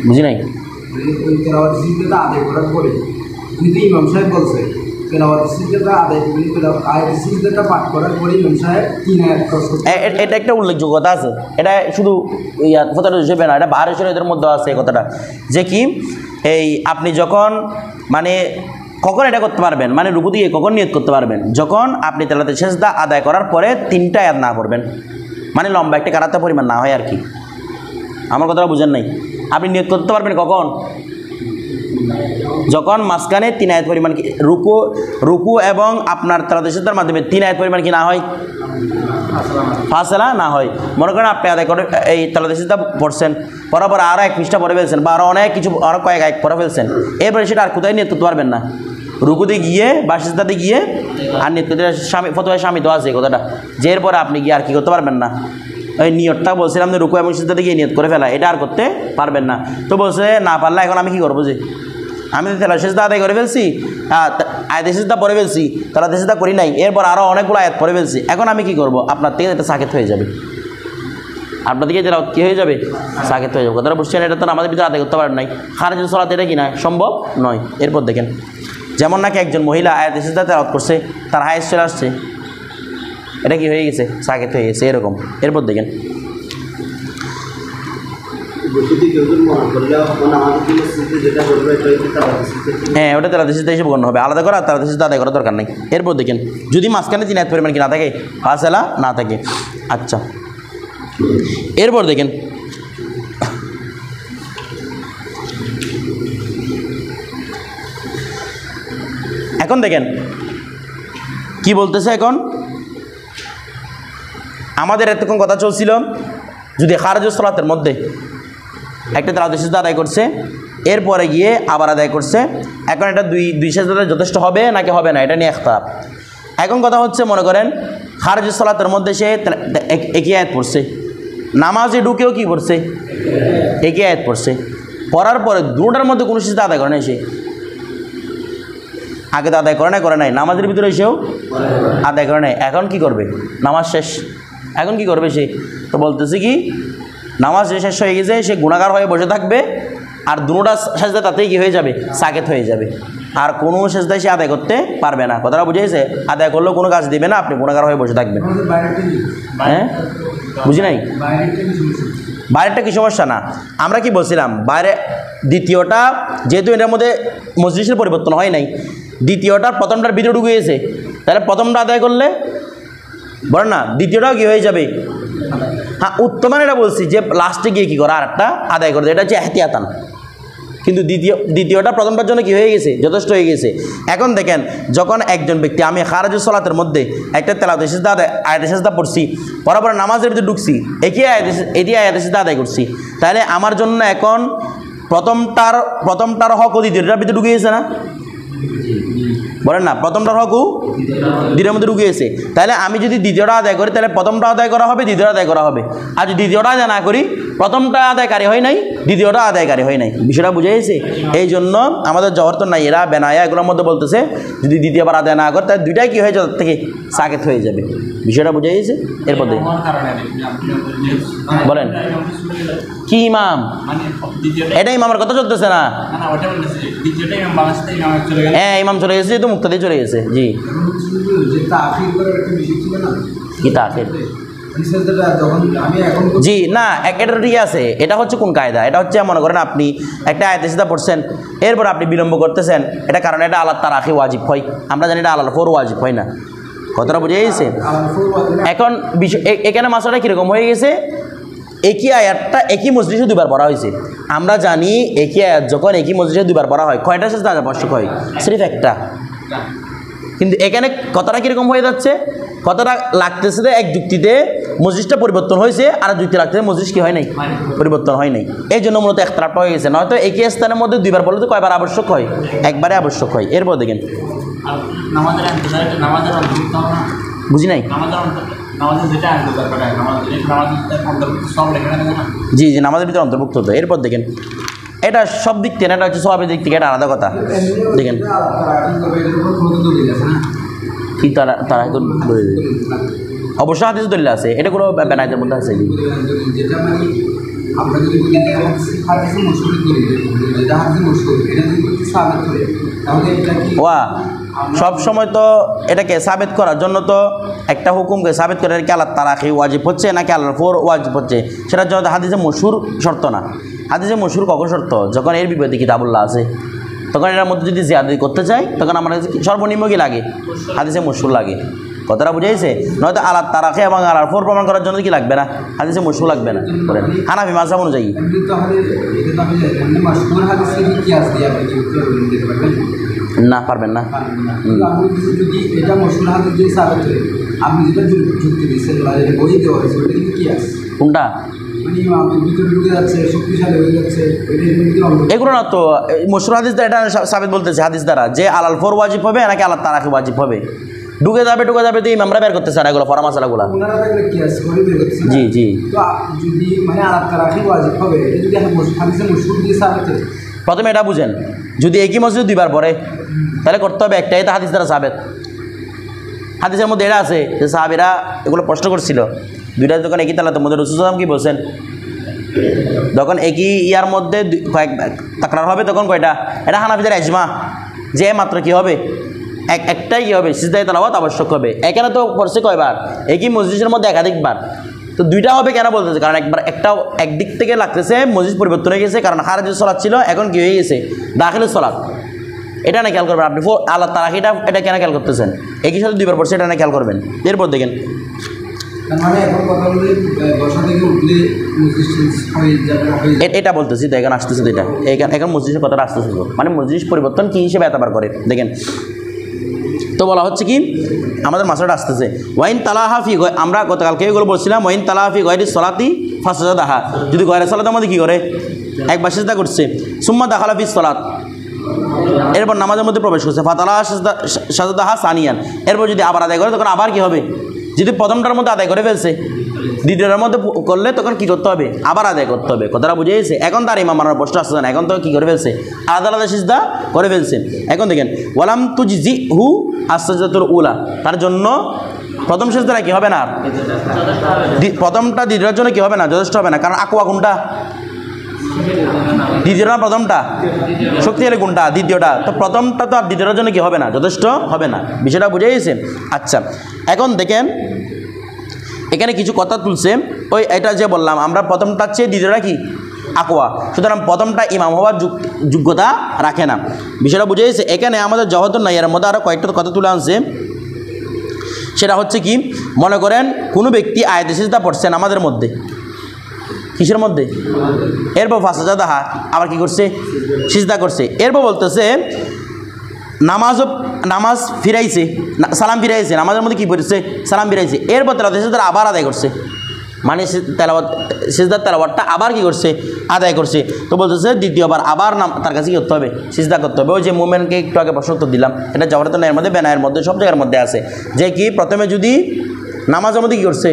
Speaker 1: বুঝি নাই
Speaker 2: আদায় করার পরে কিন্তু ইমাম সাহেব বলছে
Speaker 1: এটা একটা উল্লেখযোগ্যতা আছে, এটা শুধু কথাটা হিসেবে না, এটা বাহারের শরীয়তের মধ্যে আছে কথাটা, যে কি এই আপনি যখন মানে কখন এটা করতে পারবেন, মানে রুকু দিয়ে কখন নিয়ত করতে পারবেন? যখন আপনি তেলাওয়াতে সিজদা আদায় করার পরে 3টা আয়াত না পড়বেন, মানে লম্বা একটা কারাতে পরিমাণ না হয় আর কি। আমার কথাটা বুঝেন নাই? আপনি নিয়ত করতে পারবেন কখন? যখন মাঝখানে 3 আয়াত পরিমাণ রুকু এবং আপনার তেলাওয়াত সিজদার মাধ্যমে 3 আয়াত পরিমাণ কি না হয়? ফাসলা না হয়। মনে করেন আপনি আদায় করে এই তেলাওয়াত সিজদা পড়ছেন, পড়ার পর আরও 1 পৃষ্ঠা পড়ে ফেলছেন, বা আরও অনেক কিছু আরও কয়েক আয়াত পড়ে ফেলছেন, এরপরে সেটা আর কোথায় নিয়ত করতে পারবেন না? রুকুতে গিয়ে বা সিজদাতে গিয়ে আর নিয়ত করতে ফতোয়ায় স্বামী তো আছে কথাটা, যে এরপরে আপনি গিয়ে আর কি করতে পারবেন না? ওই নিয়তটা বলছিলাম যে রুকু এবং সিজদাতে গিয়ে নিয়ত করে ফেলা, এটা আর করতে পারবেন না। তো বলছে না পারলে এখন আমি কী করবো? যে আমি তো তেলাওয়াত সিজদা আদায় করে ফেলছি, আয়াত সিজদা পড়ে ফেলছি, তেলাওয়াত সিজদা করি নাই, এরপর আরও অনেকগুলো আয়াত পড়ে ফেলছি, এখন আমি কি করব? আপনার থেকে এটা সাকেত হয়ে যাবে, আপনার দিকে যেটা কী হয়ে যাবে? সাকেত হয়ে যাবে। কথাটা বুঝছেন? এটা তো আমাদের ভিতরে আদায় করতে পারেন নাই, খারিজুল সালাত এটা কি না সম্ভব নয়। এরপর দেখেন যেমন নাকি একজন মহিলা আয়াত সিজদা তেলাওয়াত করছে, তার হায়েস চলে আসছে, এটা কি হয়ে গেছে? সাকেত হয়ে গেছে, এরকম। এরপর দেখেন হ্যাঁ, ওটা তেলাওয়াত সিজদা হিসেবে গণ্য হবে, আলাদা করা তেলাওয়াত সিজদা আদায় করার দরকার নেই। এরপর দেখেন যদি মাঝখানে 3 আয়াত পরিমাণ কি না থাকে, ফাসলা না থাকে। আচ্ছা, এরপর দেখেন এখন দেখেন কি বলতেছে। এখন আমাদের এতক্ষণ কথা চলছিল যদি খারিজুস সালাতের মধ্যে একটা তেলাওয়াত সিজদা আদায় করছে, এরপরে গিয়ে আবার আদায় করছে, এখন এটা দুই সিজদা যথেষ্ট হবে নাকি হবে না, এটা নিয়ে ইখতিলাফ। এখন কথা হচ্ছে মনে করেন খারিজুস সালাতের মধ্যে সে একই আয়াত পড়ছে, নামাজে ঢুকেও কি পড়ছে? একই আয়াত পড়ছে, পড়ার পরে দুটার মধ্যে কোনো সিজদা আদায় করে না, সে আগে তো আদায় করে নাই নামাজের ভিতরে এসেও আদায় করে নাই। এখন কি করবে? নামাজ শেষ, এখন কি করবে সে? তো বলতেছে কি নামাজ শেষ হয়ে গেছে, সে গুনাহগার হয়ে বসে থাকবে, আর দুটোটা সেজদা তাতেই কি হয়ে যাবে? সাকেত হয়ে যাবে, আর কোনো সেজদায় সে আদায় করতে পারবে না। কথাটা বুঝেছে? আদায় করলেও কোনো কাজ দিবে না, আপনি গুনাহগার হয়ে বসে থাকবেন। হ্যাঁ, বুঝি নাই। বাইরেটা কি সমস্যা না, আমরা কি বলছিলাম বাইরে দ্বিতীয়টা যেহেতু এটার মধ্যে মজলিসের পরিবর্তন হয় নাই, দ্বিতীয়টার প্রথমটার ভিতরে ঢুকে গেছে, তাহলে প্রথমটা আদায় করলে বলেন না দ্বিতীয়টাও কি হয়ে যাবে? হ্যাঁ, উত্তমান এটা বলছি যে লাস্টে গিয়ে কী করা আর একটা আদায় করতে, এটা হচ্ছে এহতিয়াতান। কিন্তু দ্বিতীয়টা প্রথমটার জন্য কি হয়ে গেছে? যথেষ্ট হয়ে গেছে। এখন দেখেন যখন একজন ব্যক্তি, আমি খারাজুস সালাতের মধ্যে একটা তেলাওয়াত সিজদা আয়াতে সিজদা পড়ছি, পরে নামাজের ভিতরে ঢুকছি, এটি আয়াতে সিজদা আদায় করছি, তাহলে আমার জন্য এখন প্রথমটার হক ও দ্বিতীয়টার ভিতরে ঢুকে গেছে না? বলেন না, প্রথমটার হকও দ্বিতীয়ের মধ্যে ঢুকে গেছে, তাহলে আমি যদি দ্বিতীয়টা আদায় করি তাহলে প্রথমটা আদায় করা হবে, দ্বিতীয়টা আদায় করা হবে। আর যদি দ্বিতীয়টা আদায় না করি, প্রথমটা আদায়কারী হয় নাই, দ্বিতীয়টা আদায়কারী হয় নাই। বিষয়টা বুঝে গেছে? এই জন্য আমাদের জহর তো নাই, এরা বেনায়া এগুলোর মধ্যে বলতেছে যদি দ্বিতীয়বার আদায় না করে তাহলে দুইটাই কী হয়ে যাবে? থেকে সাকেত হয়ে যাবে। বিষয়টা বুঝে গেছে? এরপর দেখি বলেন কি ইমাম, এটা ইমামের কথা চলতেছে না? হ্যাঁ, ইমাম চলে গেছে, যেহেতু মুক্তাদি চলে গেছে। জি, কি তাখির? জি না, এটা ঠিক আছে। এটা হচ্ছে কোন কায়দা? এটা হচ্ছে মনে করেন আপনি একটা আয়াতে সিজদা পড়ছেন, এরপর আপনি বিলম্ব করতেছেন, এটা কারণ এটা আল্লাহ তারাখি ওয়াজিব হয়, আমরা জানি এটা আল্লাহ ফোর ওয়াজিব হয় না। কথাটা বুঝে গেছে? এখন এখানে মাসাটা কীরকম হয়ে গেছে? একই আয়াতটা একই মজলিসে দুবার পড়া হয়েছে। আমরা জানি একই আয়াত যখন একই মজলিসে দুবার পড়া হয়, কয়টা সিজদা আবশ্যক হয়? সিরিফ একটা। কিন্তু এখানে কথাটা কীরকম হয়ে যাচ্ছে? কথাটা লাগতেছে যে এক যুক্তিতে মজলিসটা পরিবর্তন হয়েছে, আর যুক্তি লাগতেছে মজলিস কি হয় নাই? পরিবর্তন হয় নাই। এই জন্য মূলত একতলাপটা হয়ে গেছে। নয়তো একই স্থানের মধ্যে দুইবার বললে তো কয়বার আবশ্যক হয়? একবারে আবশ্যক হয়। এরপর দেখেন বুঝি নাই। জি জি, নামাজের ভিতরে অন্তর্ভুক্ত হতো। এরপর দেখেন এটা সব দিক থেকে, এটা হচ্ছে সবের দিক থেকে এটা আলাদা কথা। দেখেন কি তারা বলে দেবে, অবশ্য হাদিস দলিল আছে, এটা কোনো বেনায়েতের মধ্যে আছে। ওয়া সব সময় তো এটাকে সাবেত করার জন্য তো একটা হুকুমকে সাবেত করে কি আল্লাহ তারাখি ওয়াজিব হচ্ছে নাকি আল্লাহর ফোর ওয়াজিব হচ্ছে, সেটার জন্য হাদিসে মশহুর শর্ত না। হাদিসে মশহুর কখন শর্ত? যখন এর বিপরীতে কিতাবুল্লাহ আছে, তখন এর মধ্যে যদি জিয়াদি করতে চাই তখন আমার সর্বনিম্ন কি লাগে? হাদিসে মশহুর লাগে। কথাটা বুঝেছে? নয়তো আল্লাহ তারাখি এবং আল্লাহর ফোর প্রমাণ করার জন্য কি লাগবে না? হাদিসে মশহুর লাগবে না। বলেন হানাফি মাযহাব অনুযায়ী না, পারবেন না। কোনটা? এগুলো না তো মশহুর হাদিস দ্বারা এটা সাবিত বলতেছে, হাদিস দ্বারা যে আলাল ফোর ওয়াজিব হবে নাকি আল্লাহ তারাখি ওয়াজিব হবে। ঢুকে যাবে তো ইমামরা বের করতেছে না এগুলো ফরা মাসালাগুলো। জি জি, প্রথমে এটা বুঝেন, যদি একই মসজিদ দুইবার পড়ে তাহলে করতে হবে একটাই, তো হাদিস দ্বারা সাবেত। হাদিসের মধ্যে এটা আছে যে সাহাবীরা এগুলো প্রশ্ন করছিল, দুইটা যখন একই তালাতের মধ্যে রাসূল সাল্লাল্লাহু আলাইহি ওয়াসাল্লাম কি বলছেন, যখন একই ইয়ার মধ্যে কয়েক তাকরার হবে তখন কয়টা? এটা হানাফিদের ইজমা যে মাত্র কি হবে? একটাই কি হবে? সিজদায়ে তিলাওয়াত আবশ্যক হবে। এখানে তো পড়ছে কয়বার? একই মসজিদের মধ্যে একাধিকবার, তো দুইটা হবে কেন বলতেছে? কারণ একদিক থেকে লাগতেছে মসজিদ পরিবর্তন হয়ে গেছে, কারণ খারিজের সালাত ছিল এখন কি হয়ে গেছে? দাখিলের সালাত। এটা না খেয়াল করবেন আপনি, আল্লাহ তারাখিটা এটা কেন খেয়াল করতেছেন? একই সাথে দুইবার পড়ছে, এটা না খেয়াল করবেন। এরপর দেখেন এটা বলতেছি তো, এখন আসতেছে তো, এটা এখন মসজিদের কথাটা আসতেছে, মানে মসজিদ পরিবর্তন কী হিসেবে এতবার করে দেখেন। তো বলা হচ্ছে কি আমাদের মাসাটা আসতেছে ওয়াইন তালাহাফি, আমরা গতকালকে এগুলো বলছিলাম, ওয়াইন তালাহাফি গয়রি সলাতি ফাসাদাহা, যদি গয়রের সালাতের মধ্যে কী করে? একবার সিজদা করছে, সুম্মা দাখালা ফি সলাত, এরপর নামাজের মধ্যে প্রবেশ করছে, ফাতালা সাজাদাহা সানিয়ান, এরপর যদি আবার আদায় করে তখন আবার কি হবে? যদি প্রথমটার মধ্যে আদায় করে ফেলছে দ্বিতীয়টার মধ্যে করলে তখন কী করতে হবে? আবার আদায় করতে হবে। কথাটা বুঝে গেছে? এখন তার ইমাম বানানোর প্রশ্ন আসছে না, এখন তো কী করে ফেলছে? আলাদা আলাদা সিজদা করে ফেলছে। এখন দেখেন ওয়ালাম তুজি হু আসাজাতুল উলা, তার জন্য প্রথম সিজদাটা কী হবে না? প্রথমটা দ্বিতীয়টার জন্য কী হবে না? যথেষ্ট হবে না। কারণ আকওয়া কোনটা? দ্বিতীয়টা না প্রথমটা? শক্তিশালী কোনটা? দ্বিতীয়টা। তো প্রথমটা তো আর দ্বিতীয়টার জন্য কি হবে না? যথেষ্ট হবে না। বিষয়টা বুঝে গেছেন? আচ্ছা, এখন দেখেন এখানে কিছু কথা তুলছে। ওই এটা যে বললাম আমরা প্রথমটা চেয়ে দ্বিতীয়টা কি আকওয়া, সুতরাং প্রথমটা ইমাম হওয়ার যোগ্যতা রাখে না। বিষয়টা বুঝে গেছে? এখানে আমাদের জওহাতুন নাইয়ার মধ্যে আরও কয়েকটা কথা তুলে আনছে। সেটা হচ্ছে কি, মনে করেন কোনো ব্যক্তি আয়াতে সিজদা পড়ছেন আমাদের মধ্যে, কিসের মধ্যে? এরপর ফাসাজাদাহা, আবার কি করছে? সিজদা করছে। এরপর বলতেছে নামাজ ফিরাইছে, সালাম ফিরাইছে, নামাজের মধ্যে কি পড়েছে? সালাম ফিরাইছে। এরপর তেলাওয়াত সিজদা আবার আদায় করছে, মানে সিজদার তেলাওয়াতটা আবার কি করছে? আদায় করছে। তো বলতেছে দ্বিতীয়বার আবার তার কাছে কি করতে হবে? সিজদা করতে হবে। ওই যে মুমেন্টকে একটু আগে প্রশ্ন উত্তর দিলাম, এটা জওহাতুন নাইয়ের মধ্যে, বেনায়ের মধ্যে, সব জায়গার মধ্যে আছে যে কি প্রথমে যদি নামাজের মধ্যে কী করছে?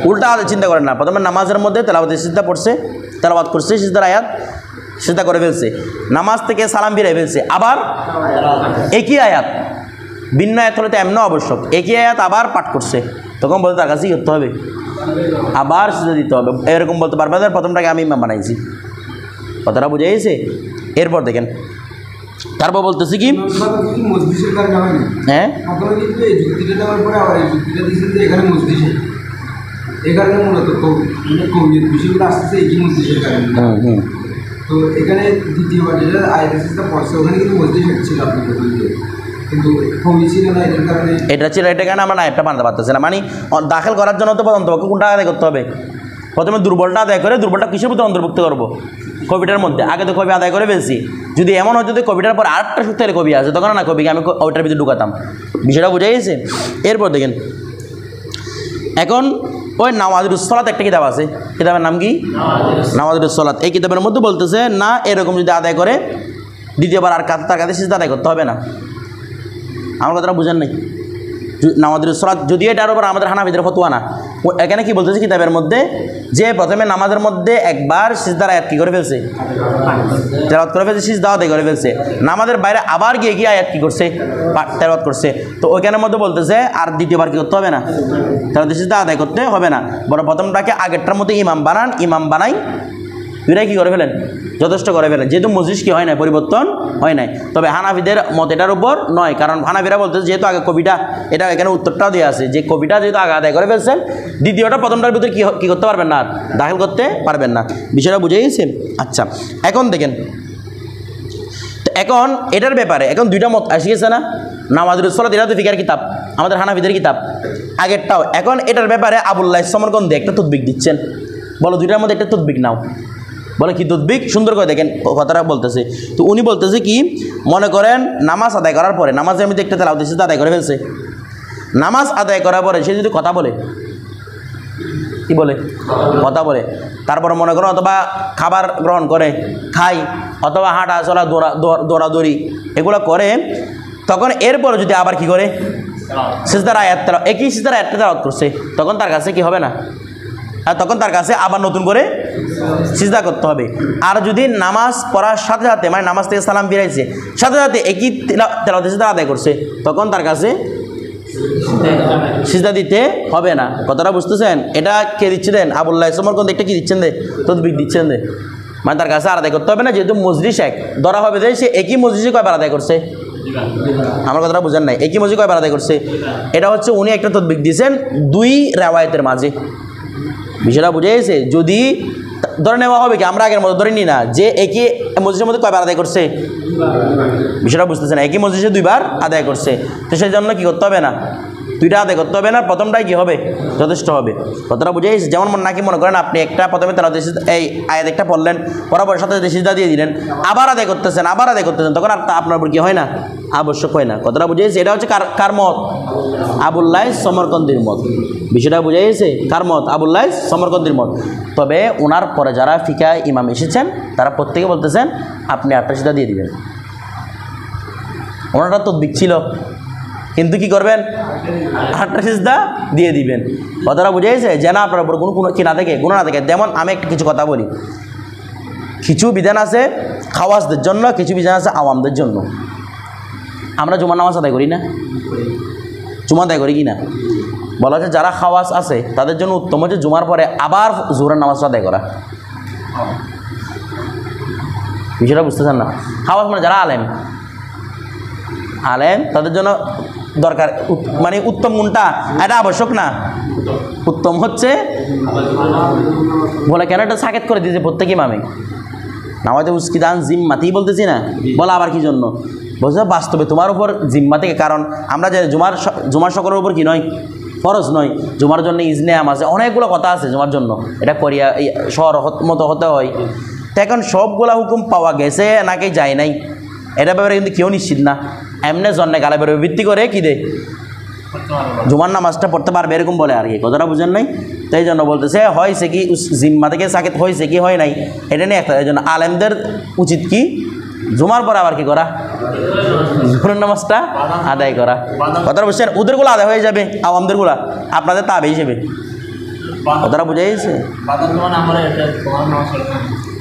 Speaker 1: উল্টা চিন্তা করেন না, প্রথমে নামাজের মধ্যে তেলাওয়াতের সিজদা পড়ছে, তেলাওয়াত করছে, সিজদার আয়াত সিজদা করে ফেলছে, নামাজ থেকে সালাম ফিরে ফেলছে, আবার একই আয়াত, ভিন্ন আয়াত হলে তো এমন আবশ্যক, একই আয়াত আবার পাঠ করছে, তখন বলতে তার কাছেই করতে হবে, আবার সিজদা দিতে হবে। এরকম বলতে পারবে না প্রথমটাকে আমি ইমাম বানাইছি। কথাটা বুঝে গেছে? এরপর দেখেন তারপর বলতেছি কি, হ্যাঁ
Speaker 2: তো এখানে দ্বিতীয়বার যেটা আইএসএসটা পড়ছে ওখানে কিন্তু মসজিদ ছিল আপনার কিন্তু কমি ছিল না, এটার কারণে
Speaker 1: এটা ছিল, এটা কেন আমরা একটা বানাতে পারতেছি না। মানে দাখিল করার জন্য তো অন্তর্ভুক্ত কোনটা আদায় করতে হবে? প্রথমে দুর্বলটা আদায় করে, দুর্বলটা কিসের প্রতি অন্তর্ভুক্ত করবো? কবিটার মধ্যে। আগে তো কবি আদায় করে ফেলছি, যদি এমন হয় যদি কবিটার পর আরেকটা শক্তিশালী কবি আছে তখন না কবিকে আমি ওইটার ভিতরে ঢুকাতাম। বিষয়টা বুঝে গেছে? এরপর দেখেন এখন ওই নাওয়াজিরুস সালাত একটা কিতাব আছে, কিতাবের নাম কি? নাওয়াজিরুস সালাত। এই কিতাবের মধ্যে বলতেছে না এরকম যদি আদায় করে দ্বিতীয়বার আর তার কাছে সিজদা আদায় করতে হবে না। আমার কথাটা বুঝেন নাই? নাওয়াজিরুস সালাত যদিও এটার উপর আমাদের হানাফিদের ফতোয়া না, এখানে কি বলতেছে কিতাবের মধ্যে যে প্রথমে নামাজের মধ্যে একবার সিজদার আয়াত কি করে ফেলছে? তেলাওয়াত করে ফেলছে, সিজদা আদায় করে ফেলছে, নামাজের বাইরে আবার গিয়ে গিয়ে আয়াত কি করছে? তেলাওয়াত করছে। তো ওইখানের মধ্যে বলতেছে আর দ্বিতীয়বার কি করতে হবে না, তেলাওয়াত সিজদা আদায় করতে হবে না, বড় প্রথমটাকে আগেরটার মধ্যে ইমাম বানান, ইমাম বানাই দুইটাই কী করে ফেলেন? যথেষ্ট করে ফেলেন। যেহেতু মজলিস কি হয় নাই, পরিবর্তন হয় নাই। তবে হানাফিদের মত এটার উপর নয়, কারণ হানাফিরা বলতেছে যেহেতু আগে কবিটা, এটা এখানে উত্তরটাও দেওয়া আছে যে কবিটা যেহেতু আগে আদায় করে ফেলছেন, দ্বিতীয়টা প্রথমটার ভিতরে কী করতে পারবেন না, আর দাখিল করতে পারবেন না। বিষয়টা বুঝে গেছেন? আচ্ছা, এখন দেখেন তো এখন এটার ব্যাপারে এখন দুইটা মত আসে গেছে না? নাওয়াজিরুস সালাত এটা তো ফিকার কিতাব, আমাদের হানাফিদের কিতাব আগেরটাও। এখন এটার ব্যাপারে আবুল্লাহ সমরকন্দী একটা তদবিক দিচ্ছেন। বলো দুইটার মধ্যে একটা তদবিক নাও, বলে কি তদবিক? সুন্দর করে দেখেন কথাটা বলতেছে। তো উনি বলতেছে কি, মনে করেন নামাজ আদায় করার পরে, নামাজের মধ্যে একটা তেলাওয়াত সিজদা আদায় করে ফেলছে, নামাজ আদায় করার পরে সে যদি কথা বলে, কি বলে? কথা বলে, তারপরে মনে করেন অথবা খাবার গ্রহণ করে, খাই, অথবা হাঁটা চলা, দৌড়াদৌড়ি এগুলো করে, তখন এরপরে যদি আবার কি করে সিজদার আয়াত তেলাওয়াত, একই সিজদার আয়াত তেলাওয়াত করছে, তখন তার কাছে কি হবে না, আর তখন তার কাছে আবার নতুন করে সিজদা করতে হবে। আর যদি নামাজ পড়ার সাথে সাথে, মানে নামাজ থেকে সালাম ফিরাইছে সাথে সাথে একই তেলাওয়াত সিজদা আদায় করছে, তখন তার কাছে সিজদা দিতে হবে না। কথাটা বুঝতেছেন? এটা কে দিচ্ছে দেন? আবুল্লাহ সমরকন্দী একটা কি দিচ্ছেন দে? তদবিক দিচ্ছেন দে, মানে তার কাছে আর আদায় করতে হবে না, যেহেতু মজলিস এক, ধরা হবে যে সে একই মজলিসে কয়বার আদায় করছে। আমার কথাটা বুঝেন নাই? একই মসজিদ কয়বার আদায় করছে? এটা হচ্ছে উনি একটা তদবিক দিয়েছেন দুই রেওয়ায়েতের মাঝে। বিষয়টা বুঝে গেছে? যদি ধরে নেওয়া হবে কি, আমরা আগের মতো ধরে নিই না যে একই মসজিদের মধ্যে কয়বার আদায় করছে, বিষয়টা বুঝতেছে না, একই মসজিদে দুইবার আদায় করছে, তো সেই জন্য কী করতে হবে না, দুইটা আদায় করতে হবে না, প্রথমটাই কী হবে? যথেষ্ট হবে। কথাটা বুঝে গেছে? যেমন নাকি মনে করেন আপনি একটা প্রথমে তারা এই আয়াত একটা পড়লেন, পড়ার পর সাথে সিজদা দিয়ে দিলেন, আবার আদায় করতেছেন, আবার আদায় করতেছেন, তখন আর আপনার উপর কী হয় না, আবশ্যক হয় না। কথাটা বুঝে গেছে? এটা হচ্ছে কার মত? আবুল্লাহ সমরকন্দীর মত। বিষয়টা বুঝে গেছে? কার মত? আবুল্লাহ সমরকন্দীর মত। তবে ওনার পরে যারা ফিকা ইমাম এসেছেন তারা প্রত্যেকে বলতেছেন আপনি 8টা সিজদা দিয়ে দিবেন। ওনারা তদবিক ছিল, কিন্তু কি করবেন? আটটা সিজদা দিয়ে দিবেন। কথাটা বুঝেছে? যেন আপনার উপর কোনো কি না থাকে, গুণ না থাকে। যেমন আমি একটা কিছু কথা বলি, কিছু বিধান আছে খাওয়াসদের জন্য, কিছু বিধান আছে আওয়ামদের জন্য। আমরা জুমার নামাজ আদায় করি না? জুমা আদায় করি কি না? বলা হচ্ছে যারা খাওয়াস আছে তাদের জন্য উত্তম হচ্ছে জুমার পরে আবার জোহরের নামাজটা আদায় করা। বিষয়টা বুঝতেছেন না? খাওয়াস মানে যারা আলেম তাদের জন্য দরকার, মানে উত্তম গুণটা এটা আবশ্যক না, উত্তম হচ্ছে বলে কেন এটা সাকেত করে দিয়েছে প্রত্যেক ইমামে নামাজে উস্কিদান জিম্মাতেই বলতেছি না, বলা আবার কি জন্য বলছে বাস্তবে তোমার উপর জিম্মা থেকে। কারণ আমরা যে জুমার সকলের উপর কি নয়, ফরজ নয়। জুমার জন্য ইজনেয়াম আছে, অনেকগুলো কথা আছে জুমার জন্য, এটা করিয়া শহর মতো হতে হয়। তো এখন সবগুলা হুকুম পাওয়া গেছে নাকি যায় নাই এটা ব্যাপারে কিন্তু কেউ নিশ্চিত না। এমনি জন্মে গালে বেরোবে ভিত্তি করে কি দে জুমার নামাজটা পড়তে পারবে এরকম বলে আর কি। কথাটা বুঝেন নাই? তো এই জন্য বলতেছে হয়েছে কি জিম্মা থেকে সাকেত হয়েছে কি হয় নাই এটা নিয়ে একটা। এই জন্য আলেমদের উচিত কি জুমার পরে আবার কি করা, জোহরের নামাজটা আদায় করা। কথাটা বুঝছেন? ওদেরগুলো আদায় হয়ে যাবে, আওয়ামদেরগুলা আপনাদের তাবে হিসেবে। কথাটা বুঝে গেছে?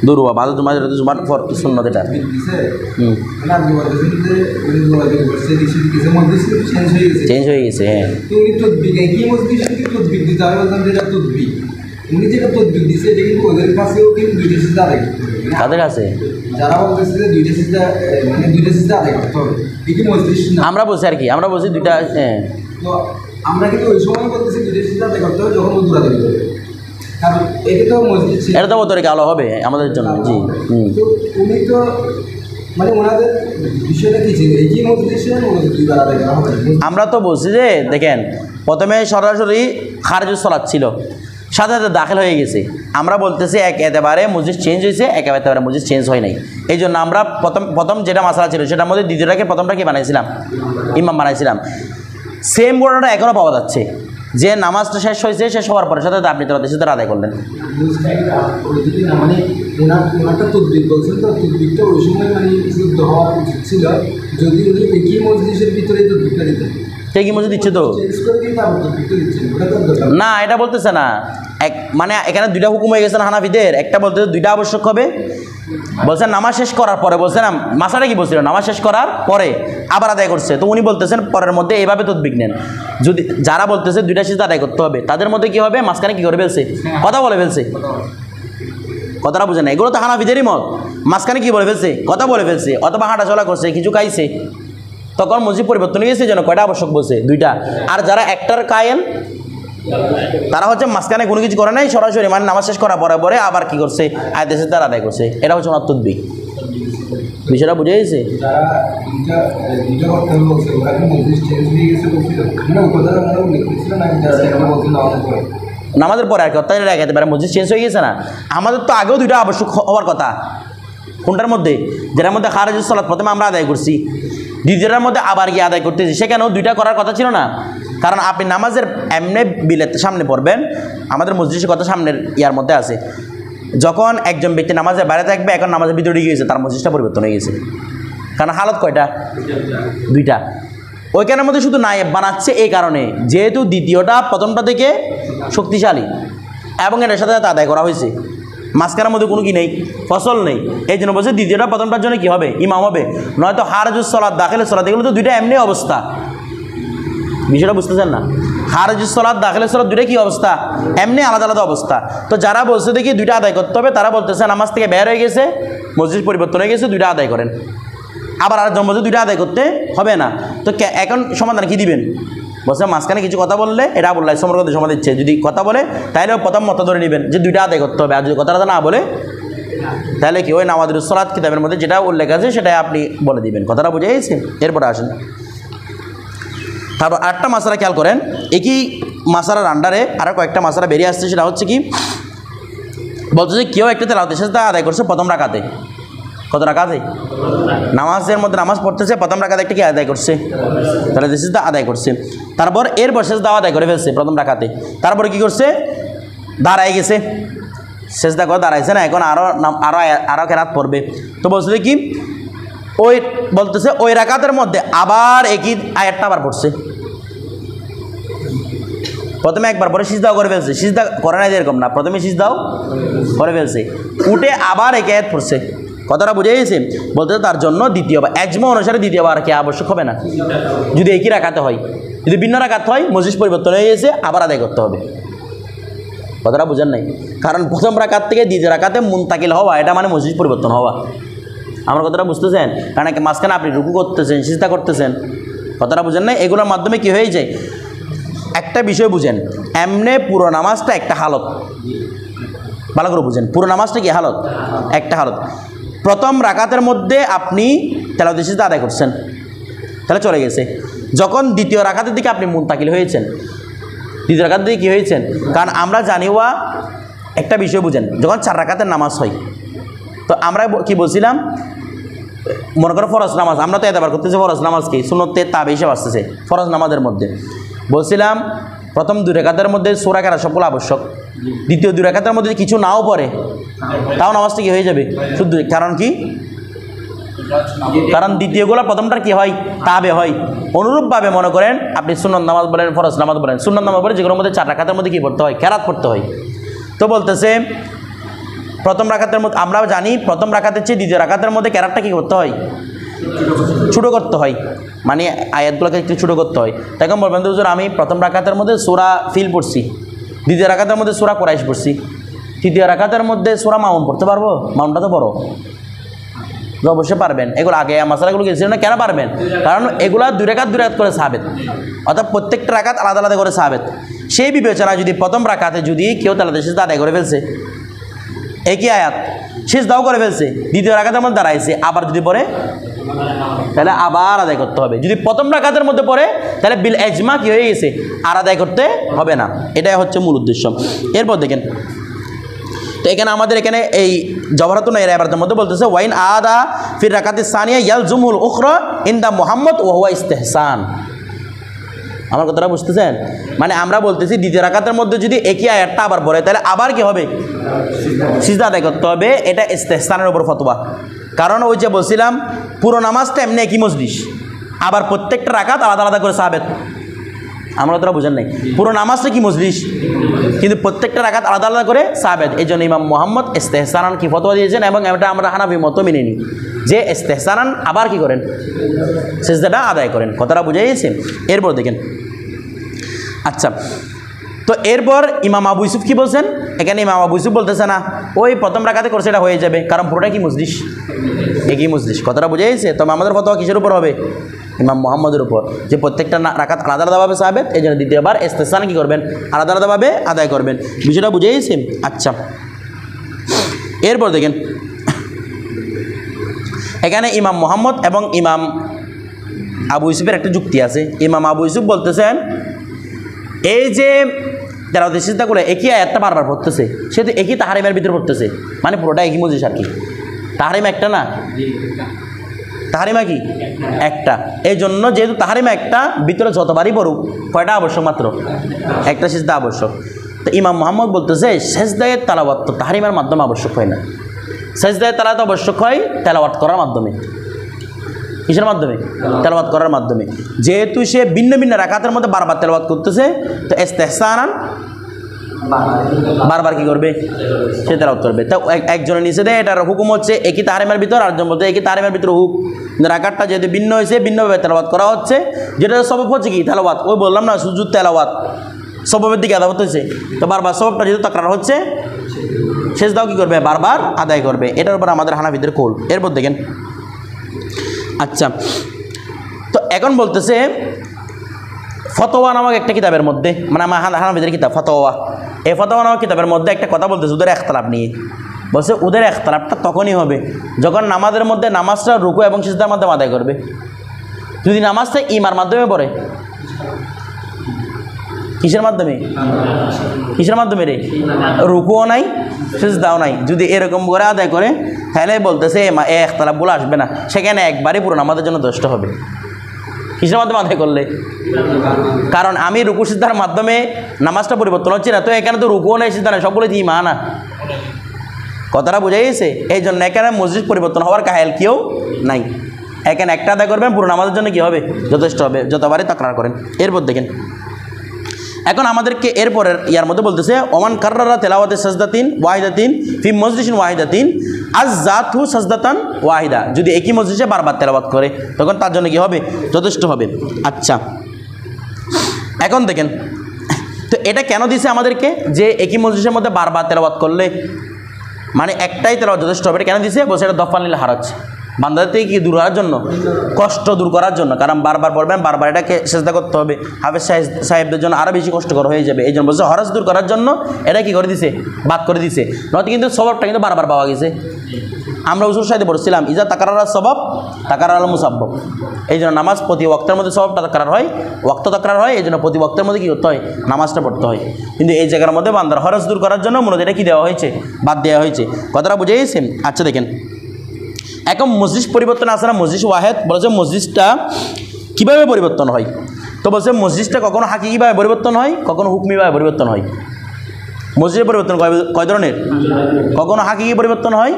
Speaker 1: দুর্বা বাদল জুমা যেটা জুমার সুন্নত এটা। চেঞ্জ হয়ে গেছে। হ্যাঁ কাদের কাছে আমরা বলছি আর কি, আমরা বলছি দুইটা। হ্যাঁ
Speaker 2: আমরা কিন্তু ওই সময় বলতেছি দুইটা সিজদা আদায় করতে হবে যখন উযু আদায় করতে হবে। কারণ এটা তো মসজিদ ছিল,
Speaker 1: এটা তো তরিকা আলো হবে আমাদের জন্য। জি
Speaker 2: তো উনি তো মানে ওনাদের বিষয়টা কি ছিল, এই কি মসজিদ ছিল উযু আদায় করা হবে।
Speaker 1: আমরা তো বলছি যে দেখেন প্রথমে সরাসরি খারিজুস সালাত ছিল, সাথে সাথে দাখিল হয়ে গেছে। আমরা বলতেছি এক একেবারে মসজিদ চেঞ্জ হয়েছে, একেবারে মসজিদ চেঞ্জ হয় নাই। এই জন্য আমরা প্রথম যেটা মাসালা ছিল সেটার মধ্যে দ্বিতীয়টাকে প্রথমটা কি বানাইছিলাম, ইমাম বানাইছিলাম। সেম ঘটনাটা এখনও পাওয়া যাচ্ছে যে নামাজটা শেষ হয়েছে, শেষ হওয়ার পরে সাথে আপনি তো দেশে আদায় করলেন।
Speaker 2: মানে ওনারটা তদবির বলছেন, তো তদবিরটা ওই সময় মানে যুদ্ধ হওয়া উচিত ছিল যদি উনি একই মসজিদের ভিতরে তদবিরটা দিতেন।
Speaker 1: ঠিকই মসজিদ দিচ্ছে তো না, এটা বলতেছে না। মানে এখানে দুইটা হুকুম হয়ে গেছে না হানাফিদের, একটা বলতেছে দুইটা আবশ্যক হবে, বলছেন নামাজ শেষ করার পরে, বলছেন মাসাটা কি বলছিল নামাজ শেষ করার পরে আবার আদায় করছে। তো উনি বলতেছেন পরের মধ্যে এইভাবে তদবির নেন। যদি যারা বলতেছে দুইটা সিজদা আদায় করতে হবে তাদের মধ্যে কি হবে, মাঝখানে কি করে ফেলছে, কথা বলে ফেলছে। কথাটা বুঝে না, এগুলো তো হানাফিদেরই মত। মাঝখানে কি বলে ফেলছে, কথা বলে ফেলছে, অথবা হাঁটা চলা করছে, কিছু খাইছে, তখন মসজিদ পরিবর্তন হয়ে গেছে। যেন কয়টা আবশ্যক বলছে, দুইটা। আর যারা একটার কায়েল তারা হচ্ছে মাঝখানে কোনো কিছু করে নাই, সরাসরি মানে নামাজ শেষ করার পরে পরে আবার কি করছে, আয়াতে তারা আদায় করছে। এটা হচ্ছে ওনার তদবির। বিষয়টা বুঝে গেছে? নামাজের পরে আর কি অর্থাৎ একেবারে মসজিদ চেঞ্জ হয়ে গেছে না। আমাদের তো আগেও দুইটা আবশ্যক হওয়ার কথা, কোনটার মধ্যে, যেটার মধ্যে খারিজুস সালাত প্রথমে আমরা আদায় করছি, দ্বিতীয়টার মধ্যে আবার গিয়ে আদায় করতেছি। সেখানেও দুইটা করার কথা ছিল না, কারণ আপনি নামাজের এমনি বিলেতে সামনে পড়বেন, আমাদের মসজিদের কথা সামনের ইয়ার মধ্যে আছে। যখন একজন ব্যক্তি নামাজের বাইরে থাকবে, এখন নামাজের ভিতরে গিয়েছে, তার মসজিদটা পরিবর্তন হয়ে গেছে। কারণ হালত কয়টা, দুইটা। ওইখানের মধ্যে শুধু নায়েব বানাচ্ছে এই কারণে, যেহেতু দ্বিতীয়টা প্রথমটা থেকে শক্তিশালী এবং এটার সাথে সাথে আদায় করা হয়েছে, মাঝখানের মধ্যে কোনো কি নেই, ফসল নেই। এই জন্য বলছে দ্বিতীয়টা প্রথমটার জন্য কি হবে, ইমাম হবে। নয়তো খারিজুস সালাত, দাখিলুস সালাত, এগুলো তো দুইটা এমনি অবস্থা। বিষয়টা বুঝতেছেন না? খারিজুস সালাত, দাখিলুস সালাত দুইটা কি অবস্থা, এমনি আলাদা আলাদা অবস্থা। তো যারা বলছে দেখি দুইটা আদায় করতে হবে, তারা বলতেছে নামাজ থেকে বের হয়ে গেছে, মসজিদ পরিবর্তন হয়ে গেছে, দুইটা আদায় করেন। আবার আরেকজন বলছে দুইটা আদায় করতে হবে না। তো এখন সমাধান কি দিবেন? বলছে মাঝখানে কিছু কথা বললে, এটা বললে সমর্গত সমাধান দিচ্ছে, যদি কথা বলে তাহলে প্রথম মত ধরে নেবেন যে দুইটা আদায় করতে হবে। আর যদি কথাটা না বলে তাহলে কি ওই নামাজুস সালাত কিতাবের মধ্যে যেটা উল্লেখ আছে সেটাই আপনি বলে দিবেন। কথাটা বুঝে গেছে? এরপরে আসেন তারপর আরেকটা মাসালা খেয়াল করেন। একই মাসালার আন্ডারে আরও কয়েকটা মাসালা বেরিয়ে আসছে। সেটা হচ্ছে কি, বলছে যে কেউ একটা তেলাওয়াতের সাথে আদায় করছে প্রথম রাকাতে। কত রাকাতে? নামাজের মধ্যে নামাজ পড়তেছে, প্রথম রাকাতে একটা কি আদায় করছে, তাহলে সেজদা আদায় করছে। তারপর এরপর সেজদা আদায় করে ফেলছে প্রথম রাকাতে। তারপরে কি করছে, দাঁড়ায় গেছে, সেজদা করে দাঁড়াইছে না, এখন আরও কেরাত পড়বে। তো বলছে কি ওই বলতেছে ওই রাকাতের মধ্যে আবার একই আয়াতটা আবার পড়ছে। প্রথমে একবার পরে সিজদাও করে ফেলছে, সিজদা করে নাই এরকম না, প্রথমে সিজদাও করে ফেলছে, উঠে আবার এক আয়াত পড়ছে। কথাটা বুঝে গেছে? বলতে তার জন্য দ্বিতীয়বার এজমা অনুসারে দ্বিতীয়বার কি আবশ্যক হবে না, যদি একই রাকাতে হয়। যদি ভিন্ন রাকাত হয় মসজিদ পরিবর্তন হয়ে গেছে, আবার আদায় করতে হবে। কথাটা বুঝেন নাই? কারণ প্রথম রাকাত থেকে দ্বিতীয় রাকাতে মুনতাকিল হওয়া, এটা মানে মসজিদ পরিবর্তন হওয়া। আমার কথাটা বুঝতেছেন? কারণ মাঝখানে আপনি রুকু করতেছেন, সিজদা করতেছেন, কথাটা বুঝেন নাই? এগুলোর মাধ্যমে কি হয়ে যায়, একটা বিষয় বুঝেন, এমনে পুরো নামাজটা একটা হালত, ভালো করে বুঝেন, পুরো নামাজটা কি হালত, একটা হালত। প্রথম রাকাতের মধ্যে আপনি তেলাওয়াতুল সিজদা আদায় করছেন, তাহলে চলে গেছে। যখন দ্বিতীয় রাকাতের দিকে আপনি মুনতাকিল হয়েছেন, দ্বিতীয় রাকাতের দিকে কী হয়েছেন, কারণ আমরা জানি একটা বিষয় বুঝেন, যখন 4 রাকাতের নামাজ হয়, তো আমরা কি বলছিলাম, মনে করো ফরজ নামাজ, আমরা তো এতবার করতেছি ফরজ নামাজ কি সুন্নতে তাবে হিসেবে আসতেছে। ফরজ নামাজের মধ্যে বলছিলাম প্রথম 2 রাকাতের মধ্যে সূরা কেরা সকল আবশ্যক, দ্বিতীয় 2 রাকাতের মধ্যে কিছু নাও পড়ে তাও নামাজটা কি হয়ে যাবে শুদ্ধ। কারণ কি, কারণ দ্বিতীয়গুলো প্রথমটার কি হয়, তাবে হয়। অনুরূপভাবে মনে করেন আপনি সুন্নত নামাজ বলেন, ফরজ নামাজ বলেন, সুন্নত নামাজ বলেন, যেগুলোর মধ্যে 4 রাকাতের মধ্যে কী পড়তে হয়, কেরাত পড়তে হয়। তো বলতেছে প্রথম রাকাতের মধ্যে আমরা জানি প্রথম রাকাতের চেয়ে দ্বিতীয় রাকাতের মধ্যে কেরাতটা কী করতে হয়, ছোটো করতে হয়, মানে আয়াতগুলোকে একটু ছোটো করতে হয়। তাই কেমন বলবেন, হুজুর আমি প্রথম রাকাতের মধ্যে সূরা ফিল পড়ছি, দ্বিতীয় রাকাতের মধ্যে সূরা কুরাইশ পড়ছি, তৃতীয় রাকাতের মধ্যে সূরা মাউন পড়তে পারবো? মাউনটা তো বড়, অবশ্যই পারবেন। এগুলো আগে মশালাগুলো গেছিলেন না, কেন পারবেন? কারণ এগুলা 2 রাকাত 2 রাকাত করে সাহাবেত, অর্থাৎ প্রত্যেকটা রাকাত আলাদা আলাদা করে সাহাবেত। সেই বিবেচনায় যদি প্রথম রাকাতে যদি কেউ তেলাওয়াতুল সিজদা আদায় করে ফেলছে, একই আয়াত সিজদাও করে ফেলছে, দ্বিতীয় রাকাতের মধ্যে দাঁড়াইছে, আবার যদি পড়ে তাহলে আবার আদায় করতে হবে। যদি প্রথম রাকাতের মধ্যে পড়ে তাহলে বিল এজমা কি হয়ে গেছে, আর আদায় করতে হবে না। এটাই হচ্ছে মূল উদ্দেশ্য। এরপর দেখেন, তো এখানে আমাদের এখানে এই জওহরাতুন নাইর ইবারতের মধ্যে বলতেছে ওয়াইন আদা ফির রাকাতিস সানিয়া ইয়ালজুমুল উখরা ইনদা মুহাম্মদ ওয়া হুয়া ইস্তিহসান। আমার কথাটা বুঝতেছেন? মানে আমরা বলতেছি দ্বিতীয় রাকাতের মধ্যে যদি একই আয়াতটা আবার পড়ে তাহলে আবার কি হবে, সিজদা আদায় করতে হবে। এটা ইস্তিহসানের উপর ফতোয়া। কারণ ওই যে বলছিলাম পুরো নামাজটা এমনি একই মজলিস, আবার প্রত্যেকটা রাকাত আলাদা আলাদা করে সাহাবেত। আমরা তোরা বুঝেন নাই, পুরো নামাজটা কি মজলিস, কিন্তু প্রত্যেকটা রাকাত আলাদা আলাদা করে সাহাবেত। এই জন্য ইমাম মুহাম্মদ ইস্তেহসানান কি ফতোয়া দিয়েছেন, এবং এটা আমরা হানাফি মতো মেনে নিই যে ইস্তেহসানান আবার কি করেন, সিজদাটা আদায় করেন। কথাটা বুঝে গেছেন? এরপর দেখেন, আচ্ছা, তো এরপর ইমাম আবু ইউসুফ কি বলছেন, এখানে ইমাম আবু ইউসুফ বলতেছে না ওই প্রথম রাকাতে করছে এটা হয়ে যাবে, কারণ পুরোটা কি মজলিস, একই মজলিস। কথাটা বুঝে গেছে? তবে আমাদের ফতোয়া কিসের উপর হবে, ইমাম মুহাম্মদের উপর, যে প্রত্যেকটা রাকাত আলাদা আলাদাভাবে সাহাবেত, এই জন্য দ্বিতীয়বার ইস্তেহসান কি করবেন, আলাদা আলাদাভাবে আদায় করবেন। বিষয়টা বুঝে গেছে? আচ্ছা, এরপর দেখেন, এখানে ইমাম মুহাম্মদ এবং ইমাম আবু ইউসুফের একটা যুক্তি আছে। ইমাম আবু ইউসুফ বলতেছেন এই যে তেলাওয়াতুল সিজদা করে একই আয়াতটা বারবার পড়তেছে, সে তো একই তাহরিমের ভিতরে পড়তেছে, মানে পুরোটা একই মজলিস আর কি। তাহরিম একটা না, তাহরিমা কি একটা, এই জন্য যেহেতু তাহরিমা একটা, ভিতরে যতবারই পড়ুক কয়টা আবশ্যক, মাত্র একটা সিজদা আবশ্যক। তো ইমাম মুহাম্মদ বলতেছে সিজদায়ে তেলাওয়াত তো তাহরিমের মাধ্যমে আবশ্যক হয় না, সিজদায়ে তেলাওয়াত আবশ্যক হয় তেলাওয়াত করার মাধ্যমে। কিসের মাধ্যমে? তেলাওয়াত করার মাধ্যমে। যেহেতু সে ভিন্ন ভিন্ন রাকাতের মধ্যে বারবার তেলাওয়াত করতেছে, তো ইস্তেহসানান বারবার কি করবে, সে তেলাওয়াত করবে। তো একজনের নিচে দেয় এটার হুকুম হচ্ছে একই তাহরিমের ভিতর, আরেকজন বলতে একই তাহরিমের ভিতর হুক, রাকাতটা যেহেতু ভিন্ন হয়েছে ভিন্নভাবে তেলাওয়াত করা হচ্ছে, যেটা সবব হচ্ছে কি তেলাওয়াত। ওই বললাম না সুজুদ তেলাওয়াত সববের দিকে আদায় হচ্ছে, তো বারবার সবটা যেহেতু তাকরার হচ্ছে, সিজদাও কি করবে, বারবার আদায় করবে। এটার উপর আমাদের হানাফিদের কৌল। এরপর দেখেন, আচ্ছা, তো এখন বলতেছে ফতোয়া নামক একটা কিতাবের মধ্যে, মানে আমার হানাফিদের কিতাব ফতোয়া, এই ফতোয়া নামক কিতাবের মধ্যে একটা কথা বলতেছে ওদের ইখতিলাফ নিয়ে। বলছে ওদের ইখতিলাফটা তখনই হবে যখন নামাজের মধ্যে নামাজটা রুকু এবং সিজদার মাধ্যমে আদায় করবে। যদি নামাজটা ইমার মাধ্যমে পড়ে, কিসের মাধ্যমে, কিসের মাধ্যমে রে, রুকুও নাই সিজদাও নাই, যদি এরকম করে আদায় করে তাহলে বলতেছে এ ইখতিলাফ বলে আসবে না, সেখানে একবারই পুরো নামাজের জন্য যথেষ্ট হবে। কিসের মাধ্যমে আদায় করলে, কারণ আমি রুকু সিজদার মাধ্যমে নামাজটা পরিবর্তন হচ্ছে না, তো এখানে তো রুকুও নেই সিজদা নেই, সবগুলো ইমা না। কথাটা বোঝা গেছে? এই জন্য এখানে মসজিদ পরিবর্তন হওয়ার কাহেল কেউ নাই। এখানে একটা আদায় করবেন, পুরো নামাজের জন্য কি হবে? যথেষ্ট হবে, যতবারই তাকরার করেন। এরপর দেখেন, এখন আমাদেরকে এরপরের ইয়ার মধ্যে বলতেছে ওমান কাররারা তেলাওয়াতে সাজদাতিন ওয়াহিদাতিন ফি মজলিসিন ওয়াহিদাতিন আযযাতহু সাজদাতান ওয়াহিদা, যদি একই মজলিসে বারবার তেলাওয়াত করে তখন তার জন্য কি হবে? যথেষ্ট হবে। আচ্ছা, এখন দেখেন তো এটা কেন দিছে আমাদেরকে যে একই মজলিসের মধ্যে বারবার তেলাওয়াত করলে মানে একটাই তেলাওয়াত যথেষ্ট হবে? এটা কেন দিছে? বলছে এটা দফান লিল হারাজ, বান্দাদের থেকে কি দূর করার জন্য, কষ্ট দূর করার জন্য। কারণ বারবার পড়বেন, বারবার এটাকে সেজদা করতে হবে, হাফেজ সাহেবদের জন্য আরও বেশি কষ্টকর হয়ে যাবে। এই জন্য বলছে হরাজ দূর করার জন্য এটা কি করে দিছে? বাদ করে দিছে। নয়তো কিন্তু স্বভাবটা কিন্তু বারবার পাওয়া গেছে। আমরা উসুল সাহিদে পড়ছিলাম ইজা তাকারার সবাব তাকারার আল মুসাব্বব, এই জন্য নামাজ প্রতি ওয়াক্তের মধ্যে সবাবটা তাকরার হয়, ওয়াক্ত তাকরার হয়, এই জন্য প্রতি ওয়াক্তের মধ্যে কী করতে হয়? নামাজটা পড়তে হয়। কিন্তু এই জায়গার মধ্যে বান্দার হরাজ দূর করার জন্য মূলত এটা কী দেওয়া হয়েছে? বাদ দেওয়া হয়েছে। কথাটা বুঝে গেছে? আচ্ছা দেখেন, এখন মসজিদ পরিবর্তন আসে না, মসজিদ ওয়াহেদ বলেছে মসজিদটা কীভাবে পরিবর্তন হয়? তো বলছে মসজিদটা কখনো হাকিকিভাবে পরিবর্তন হয়, কখনো হুকমিভাবে পরিবর্তন হয়। মসজিদের পরিবর্তন কয় ধরনের? কখনো হাকিকি পরিবর্তন হয়,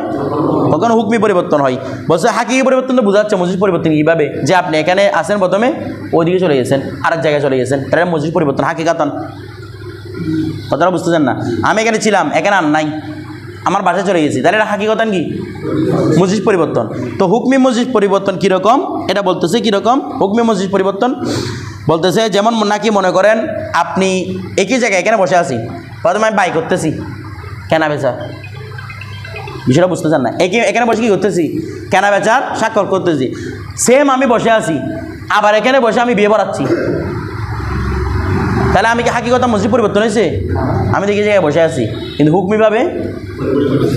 Speaker 1: কখনো হুকমি পরিবর্তন হয়। বলছে হাকিকি পরিবর্তন তো বোঝাচ্ছে মসজিদ পরিবর্তন কীভাবে, যে আপনি এখানে আসেন প্রথমে ওইদিকে চলে গেছেন, আরেক জায়গায় চলে গেছেন, এটা মসজিদ পরিবর্তন হাকিকাতান। কথাটা বুঝতেছেন না? আমি এখানে ছিলাম, এখানে আর নাই, আমার বাসায় চলে গেছি, তাহলে এটা হাকিকতান কি? মসজিদ পরিবর্তন। তো হুকমি মসজিদ পরিবর্তন কীরকম এটা বলতেছে। কীরকম হুকমি মসজিদ পরিবর্তন বলতেছে? যেমন নাকি মনে করেন আপনি একই জায়গায় এখানে বসে আছি, প্রথমে আমি বাই করতেছি, কেনা বেচা, বিষয়টা বুঝতেছেন না? এখানে বসে কী করতেছি? কেনা বেচার স্বাক্ষর করতেছি। সেম আমি বসে আছি, আবার এখানে বসে আমি বিয়ে পড়াচ্ছি, তাহলে আমি কি হাকিকতা মসজিদ পরিবর্তন হয়েছে? আমি দেখি জায়গায় বসে আছি, কিন্তু হুকমিভাবে,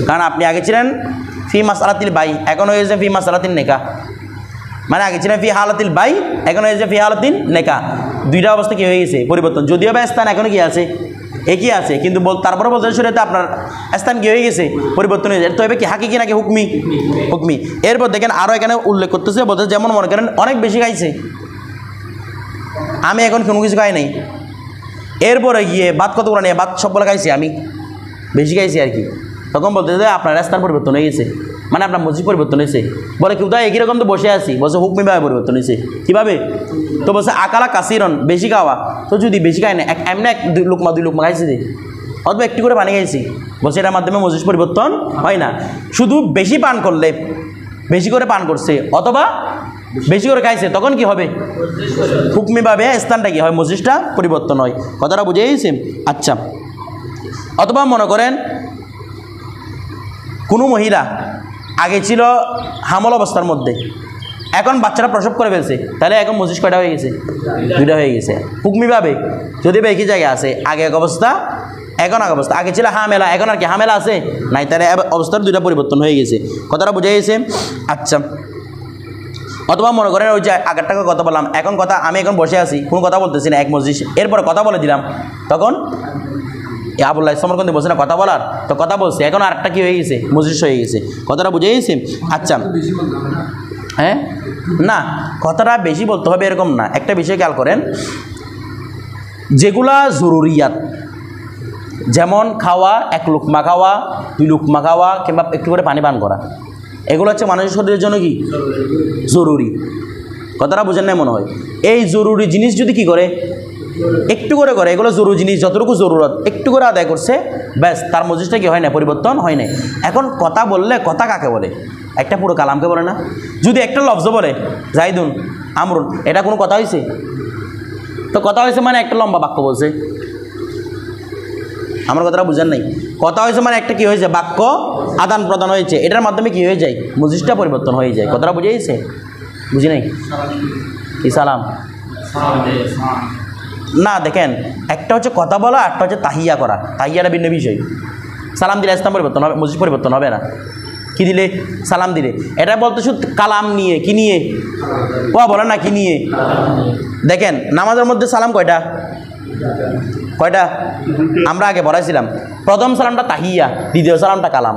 Speaker 1: কারণ আপনি আগে ছিলেন ফি মাসআলাতিল বাই, এখন হয়েছে ফি মাসআলাতিন নেকা। মানে আগে ছিলেন ফি হালাতিল বাই, এখন হয়েছে ফি হালাতিন নেকা। দুইটা অবস্থা কি হয়ে গেছে? পরিবর্তন। যদিও বা স্থান এখনও কি আছে? একই আছে, কিন্তু তারপরে বলতে শরীয়তে আপনার স্থান কি হয়ে গেছে? পরিবর্তন হয়ে যায়। তো এবার কি হাকিকি নাকি হুকমি? হুকমি। এরপর দেখেন আরও এখানে উল্লেখ করতেছে, বলতে যেমন মনে করেন অনেক বেশি খাইছে, আমি এখন কোনো কিছু খাই নাই, এরপরে গিয়ে ভাত কতগুলো নিয়ে ভাত সব বলে খাইছি, আমি বেশি খাইছি আর কি, তখন বলতে যে আপনার স্থান পরিবর্তন হয়ে গেছে, মানে আপনার মসজিদ পরিবর্তন হয়েছে। বলে কেউ তাই একই রকম তো বসে আছি, বলছে হুকমিভাবে পরিবর্তন হয়েছে। কীভাবে? তো বলছে আকালা কাসিরন, বেশি খাওয়া। তো যদি বেশি খাই না, এমনি দুই লুকমা খাইছি যে, অথবা একটু করে পানি খাইছি, বলছে এটার মাধ্যমে মসজিদ পরিবর্তন হয় না। শুধু বেশি পান করলে, বেশি করে পান করছে অথবা বেশি করে খাইছে, তখন কি হবে? হুকমিভাবে স্থানটা কি হয়? মসজিদটা পরিবর্তন হয়। কথাটা বুঝে গেছে? আচ্ছা, অথবা মনে করেন কোনো মহিলা আগে ছিল হামল অবস্থার মধ্যে, এখন বাচ্চারা প্রসব করে ফেলছে, তাহলে এখন মসজিদ কয়টা হয়ে গেছে? দুইটা হয়ে গেছে। হুকমিভাবে যদি বা একই জায়গায় আছে, আগে এক অবস্থা এখন এক অবস্থা, আগে ছিল হামেলা, এখন আর কি হামেলা আছে নাই, তাহলে অবস্থার দুইটা পরিবর্তন হয়ে গেছে। কথাটা বুঝে গেছে? আচ্ছা, অথবা মনে করেন ওই যে আগেরটাকে কথা বললাম, এখন কথা আমি এখন বসে আছি, কোনো কথা বলতেছি না, এক মসজিদ, এরপরে কথা বলে দিলাম, তখন আবুল্লাহ সমরকন্দে বলছে না কথা বলার, তো কথা বলছে, এখন আরেকটা কি হয়ে গেছে? মসজিদ হয়ে গেছে। কথাটা বুঝে গেছে? আচ্ছা, হ্যাঁ, না কথাটা বেশি বলতে হবে এরকম না। একটা বিষয় খেয়াল করেন, যেগুলা জরুরিয়াত, যেমন খাওয়া, এক লুকমা খাওয়া, দুই লুকমা খাওয়া, কিংবা একটু করে পানি পান করা, এগুলো হচ্ছে মানুষের শরীরের জন্য কি জরুরি। কথাটা বোঝেন না মনে হয়? এই জরুরি জিনিস যদি কি করে একটু করে করে, এগুলো জরুরি জিনিস, যতটুকু জরুরত একটু করে আদায় করছে, ব্যাস তার মসজিদটা কি হয় না? পরিবর্তন হয় না। এখন কথা বললে, কথা কাকে বলে? একটা পুরো কালামকে বলে না? যদি একটা লফজ বলে জাইদুন আমরুন, এটা কোনো কথা হয়েছে? তো কথা হয়েছে মানে একটা লম্বা বাক্য বলছে। আমার কথাটা বুঝেন নাই? কথা হয়েছে মানে একটা কি হয়েছে? বাক্য আদান প্রদান হয়েছে, এটার মাধ্যমে কি হয়ে যায়? মসজিদটা পরিবর্তন হয়ে যায়। কথাটা বুঝে গেছে? বুঝি নাই? কি সালাম না, দেখেন একটা হচ্ছে কথা বলা, একটা হচ্ছে তাহিয়া করা। তাহিয়াটা ভিন্ন বিষয়। সালাম দিলে ইসলাম পরিবর্তন হবে, মসজিদ পরিবর্তন হবে না। কি দিলে? সালাম দিলে। এটা বলতে শুধু কালাম নিয়ে, কি নিয়ে? ও বলেন না কি নিয়ে? দেখেন নামাজের মধ্যে সালাম কয়টা? কয়টা? আমরা আগে পড়াইছিলাম, প্রথম সালামটা তাহিয়া, দ্বিতীয় সালামটা কালাম।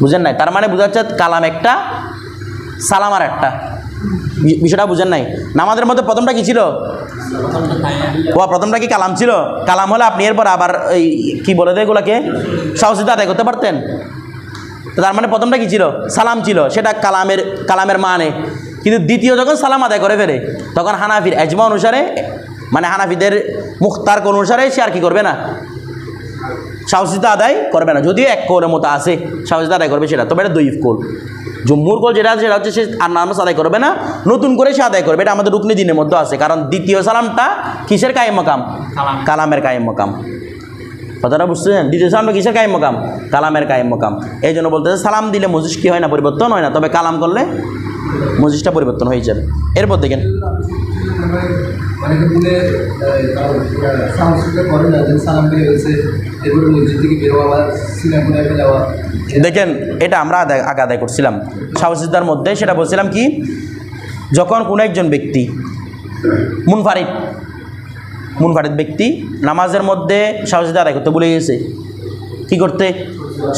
Speaker 1: বুঝেন নাই? তার মানে বোঝা যাচ্ছে কালাম একটা, সালাম আর একটা। বিষয়টা বুঝেন নাই? নামাজের মধ্যে প্রথমটা কি ছিল? ও প্রথমটা কি কালাম ছিল? কালাম হলে আপনি এরপর আবার এই কি বলে দেয় এগুলাকে সাহসিতা আদায় করতে পারতেন। তো তার মানে প্রথমটা কি ছিল? সালাম ছিল, সেটা কালামের মানে। কিন্তু দ্বিতীয় যখন সালাম আদায় করে ফেলে তখন হানাফির এজমা অনুসারে, মানে হানাফিদের মুখতার অনুসারে সে আর কি করবে না, সাহসিতা আদায় করবে না। যদিও এক কৌলের মতো আছে সাহসিতা আদায় করবে সেটা, তবে এটা দইফ কৌল। জম্মুর কৌল যেটা আছে সেটা হচ্ছে সে আর নামাজ আদায় করবে না, নতুন করে সে আদায় করবে। এটা আমাদের রুকনি দিনের মধ্যে আছে, কারণ দ্বিতীয় সালামটা কিসের কায়েম মাকাম? কালামের কায়েম মাকাম। কথাটা বুঝতেছেন? দ্বিতীয় সালামটা কিসের কায়েম মাকাম? কালামের কায়েম মাকাম। এই জন্য বলতেছে সালাম দিলে মজিস কি হয় না, পরিবর্তন হয় না, তবে কালাম করলে মজিসটা পরিবর্তন হয়ে যাবে। এরপর দেখেন
Speaker 2: অনেকে বলে সালাম করে না, সালাম পেয়ে গেছে এরপরে মসজিদ থেকে বেরোয়া বা সিনেমা যাওয়া।
Speaker 1: দেখেন এটা আমরা আগে আদায় করছিলাম সাহসিদার মধ্যে, সেটা বলছিলাম কি, যখন কোনো একজন ব্যক্তি মুনফারিদ ব্যক্তি নামাজের মধ্যে সাহসিদা আদায় করতে ভুলে গেছে, কি করতে?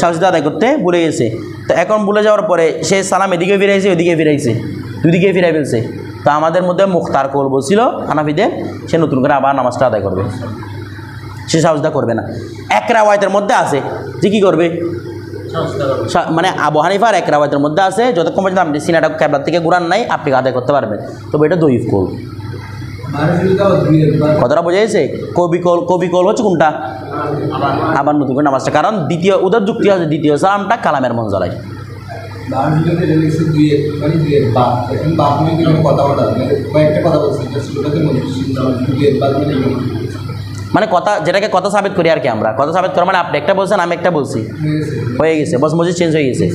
Speaker 1: সাহসিদা আদায় করতে ভুলে গেছে। তো এখন ভুলে যাওয়ার পরে সে সালাম এদিকে ফিরাইছে, ওইদিকে ফিরাইছে, দুদিকে ফিরাই ফেলছে। তো আমাদের মধ্যে মুখতার কৌল বলছিল হানাফিদের, সে নতুন করে আবার নামাজটা আদায় করবে, সে সাহসিদা করবে না। এক রাওয়ায়াতের মধ্যে আছে যে কী করবে, মানে আবু হানিফার এক রাওয়ায়াতের মধ্যে আছে যতক্ষণ পর্যন্ত আপনি সিনাটা ক্যাবলার থেকে ঘুরান নাই আপনি আদায় করতে পারবেন, তবে এটা দইফ কৌল। কথাটা বোঝা যাচ্ছে? কবি কৌল হচ্ছে কোনটা? আবার নতুন করে নামাজটা, কারণ দ্বিতীয় ওদের যুক্তি আছে দ্বিতীয় সালামটা কালামের মঞ্জলায়। মানে কথা যেটাকে কথা সাবিত করি আর কি, আমরা কথা সাবিত করা মানে আপনি একটা বলছেন আমি একটা বলছি, হয়ে গেছে বস, মসজিদ চেঞ্জ হয়ে গেছে।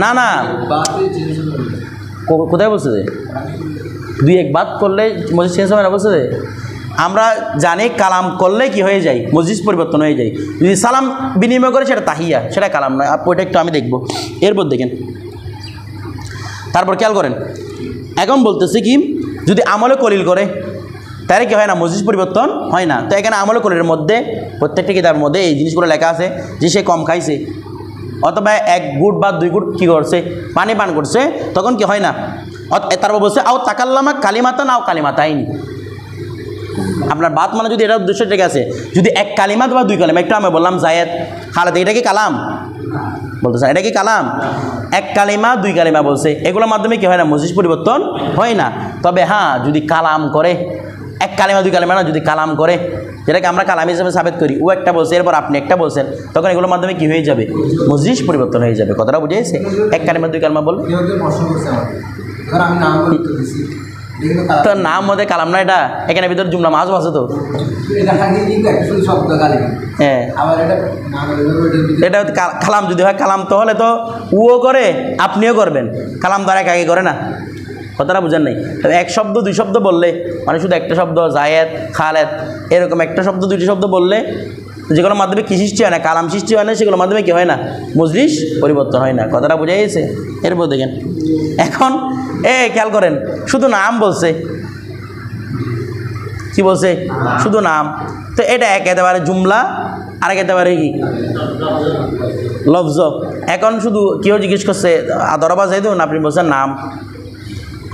Speaker 1: না না, কোথায় বলছে যে দুই এক বাদ করলে মসজিদ চেঞ্জ হবে না বলছে যে? আমরা জানি কালাম করলে কি হয়ে যায়, মসজিদ পরিবর্তন হয়ে যায়। যদি সালাম বিনিময় করে সেটা তাহিয়া, সেটা কালাম নয়। ওইটা একটু আমি দেখব। এরপর দেখেন, তারপর খেয়াল করেন, এখন বলতেছে কি, যদি আমলে কলিল করে তাহলে কি হয় না, মসজিদ পরিবর্তন হয় না। তো এখানে আমলে কলিলের মধ্যে প্রত্যেকটা কিতাবের মধ্যে এই জিনিসগুলো লেখা আছে যে সে কম খাইছে অথবা এক গুট বা দুই গুট কী করছে, পানি পান করছে, তখন কি হয় না। তারপর বলছে আও তাকাল্লামা কালিমাতা নাও কালিমাতাইনি। আপনার বাত মানে যদি এটা উদ্দেশ্য ঠিক আছে, যদি এক কালিমাত বা দুই কালিমা, একটু আমি বললাম জায়েদ হালাত, এটা কি কালাম? বলতেছেন এটা কি কালাম? এক কালিমা দুই কালিমা বলছে, এগুলোর মাধ্যমে কি হয় না, মসজিদ পরিবর্তন হয় না। তবে হ্যাঁ, যদি কালাম করে, এক কালিমা দুই কালিমা না, যদি কালাম করে, যেটাকে আমরা কালাম হিসেবে সাবেত করি, ও একটা বলছে এরপর আপনি একটা বলছেন, তখন এগুলোর মাধ্যমে কি হয়ে যাবে, মসজিদ পরিবর্তন হয়ে যাবে। কথাটা বুঝেছে? এক কালিমা দুই কালিমা বল, তো নাম মধ্যে কালাম না, এটা এখানে ভিতরে জুমলা মাছ আছে তো। হ্যাঁ, এটা কালাম যদি হয়, কালাম তো হলে তো ও করে আপনিও করবেন, কালাম তো আর এক আগে করে না। কথাটা বুঝেন নাই? তবে এক শব্দ দুই শব্দ বললে, মানে শুধু একটা শব্দ জায়েদ খালেদ এরকম একটা শব্দ দুইটি শব্দ বললে, যেগুলোর মাধ্যমে কী সৃষ্টি হয় না, কালাম সৃষ্টি হয় না, সেগুলোর মাধ্যমে কী হয় না, মজলিস পরিবর্তন হয় না। কথাটা বুঝে গেছে? এরপর দেখেন, এখন খেয়াল করেন, শুধু নাম বলছে, কি বলছে? শুধু নাম। তো এটা একেবারে জুমলা, আর একেবারে কি লফজ। এখন শুধু কেউ জিজ্ঞেস করছে আদরবা যাইদুন, আপনি বলছেন নাম।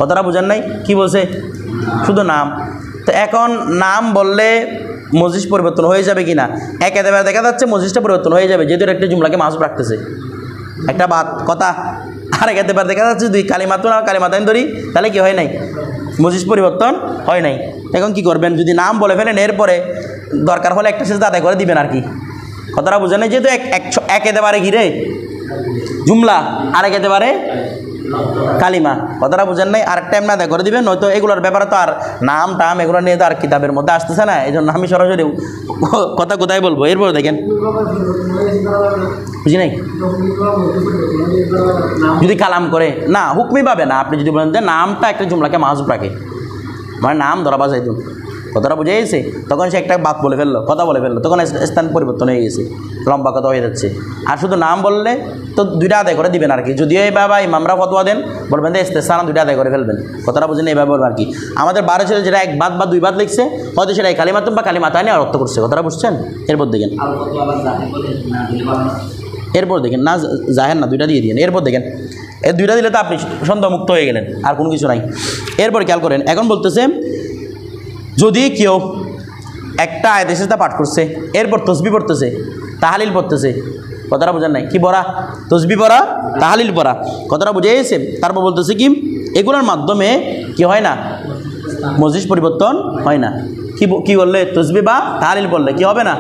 Speaker 1: কথাটা বুঝেন নাই? কি বলছে? শুধু নাম। তো এখন নাম বললে মসজিদ পরিবর্তন হয়ে যাবে কি না? একেবারে দেখা যাচ্ছে মসজিদটা পরিবর্তন হয়ে যাবে, যেহেতু একটা জুমলাকে মাঝ রাখতেছে, একটা বাত কথা। আর একেবারে দেখা যাচ্ছে দুই কালিমাতুন আর কালিমাতাইন ধরি, তাহলে কি হয় নাই, মসজিদ পরিবর্তন হয় নাই। এখন কি করবেন, যদি নাম বলে ফেলেন এরপরে দরকার হলে একটা সেজদা আদায় করে দিবেন আর কি। কথাটা বুঝেন নাই? যেহেতু একেবারে ঘিরে জুমলা আর একেবারে কালিমা। কথাটা বুঝেন নাই? আর টাইম না আদায় করে দিবেন, নয়তো এগুলোর ব্যাপারে তো আর নাম টাম এগুলো নিয়ে তো আর কিতাবের মধ্যে আসতেছে না, এই জন্য আমি সরাসরি কথা কোথায় বলবো। এরপর দেখেন, বুঝি নাই, যদি কালাম করে না হুকমি পাবে না। আপনি যদি বলেন যে নামটা একটা জুমলাকে মাহজুব রাখে, মানে নাম ধরাবা যাইতুন, কথাটা বুঝে গেছে, তখন সে একটা বাত বলে ফেললো, কথা বলে ফেললো, তখন স্থান পরিবর্তন হয়ে গেছে, লম্বা কথা হয়ে যাচ্ছে। আর শুধু নাম বললে তো দুইটা আদায় করে দিবেন আর কি। যদিও এই বাবা ইমামরা ফতোয়া দেন, বলবেন যে ইস্তেসানা দুইটা আদায় করে ফেলবেন। কথাটা বুঝেন? এইভাবে বলবেন আর কি। আমাদের 12 ছেলে যেটা এক বাদ বা দুই বাদ লিখছে, হয়তো সেটা কালিমাতুন বা কালিমাতাইন আর অর্থ করছে। কথাটা বুঝছেন? এরপর দেখেন, না জাহের না, দুইটা দিয়ে দিন। এরপর দেখেন, এই দুইটা দিলে তো আপনি সন্দেহমুক্ত হয়ে গেলেন, আর কোনো কিছু নাই। এরপর খেয়াল করেন, এখন বলতেছে যদি কেউ একটা আয়াতে সেজদা পাঠ করছে, এরপর তসবিহ পড়তেছে, তাহলিল পড়তেছে, কথাটা বোঝেন নাই? কি পড়া? তসবি পড়া, তাহলিল পড়া। কথাটা বুঝে গেছে? তারপর বলতেছে কি এগুলোর মাধ্যমে কি হয় না, মজলিস পরিবর্তন হয় না। কি বললে? তসবি বা তাহলিল বললে কি হবে না?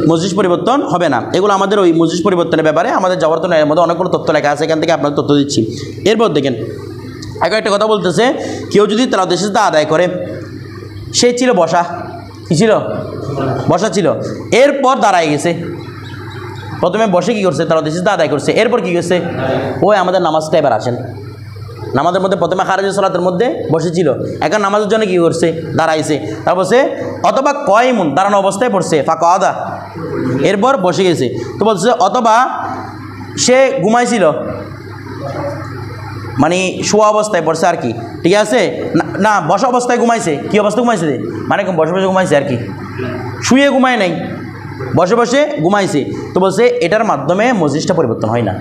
Speaker 1: মজলিস পরিবর্তন হবে না। এগুলো আমাদের ওই মজলিস পরিবর্তনের ব্যাপারে আমাদের জবরতনের মধ্যে অনেকগুলো তথ্য লেখা আছে, এখান থেকে আপনাদের তথ্য দিচ্ছি। এরপর দেখেন আগে একটা কথা বলতেছে, কেউ যদি তেলাওয়াতুল সিজদা আদায় করে, সে ছিল বসা, কী ছিল? বসা ছিল। এরপর দাঁড়ায় গেছে, প্রথমে বসে কী করছে? তেলাওয়াতুল সিজদা আদায় করছে। এরপর কী করছে? ওই আমাদের নামাজটা এবার আসেন। নামাজের মধ্যে প্রথমে খারেজের সালাতের মধ্যে বসেছিল, এখন নামাজের জন্য কী করছে? দাঁড়াইছে। তারপর সে অথবা কয়মুন দাঁড়ানো অবস্থায় পড়ছে, ফাঁকা আদা, এরপর বসে গেছে। তো বলছে অথবা সে ঘুমাইছিল, মানে শোয়া অবস্থায় পড়ছে আর কি, ঠিক আছে? না বসা অবস্থায় ঘুমাইছে। কী অবস্থায় ঘুমাইছে? মানে বসে বসে ঘুমাইছে আর কি, শুয়ে ঘুমায় নাই, বসে বসে ঘুমাইছে। তো বলছে এটার মাধ্যমে মজলিসটা পরিবর্তন হয় না।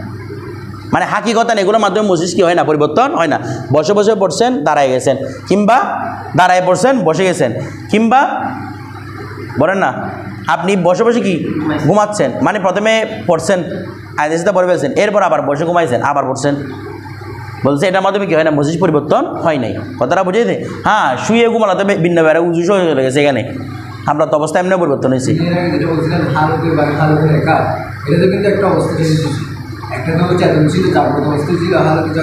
Speaker 1: মানে হাকিকতান এগুলোর মাধ্যমে মজলিস কি হয় না? পরিবর্তন হয় না। বসে বসে পড়ছেন, দাঁড়ায় গেছেন, কিংবা দাঁড়ায় পড়ছেন, বসে গেছেন, কিংবা বলেন না আপনি বসে বসে কি ঘুমাচ্ছেন, মানে প্রথমে পড়ছেন, আয়াতে পড়ে ফেলছেন, এরপর আবার বসে ঘুমাইছেন, আবার পড়ছেন। বলছে এটার মাধ্যমে কি হয় না? মজলিস পরিবর্তন হয় নাই। কথাটা বুঝে দে? হ্যাঁ, শুয়ে ঘুমালাতে ভিন্ন বেড়া উজু হয়ে চলে গেছে, এখানে আমরা তো অবস্থা এমনি পরিবর্তন হয়েছে।
Speaker 2: এটা কিন্তু একটা অবস্থা ছিল, একটা তো চেতন ছিল, জাগ্রত অবস্থা ছিল, হালকা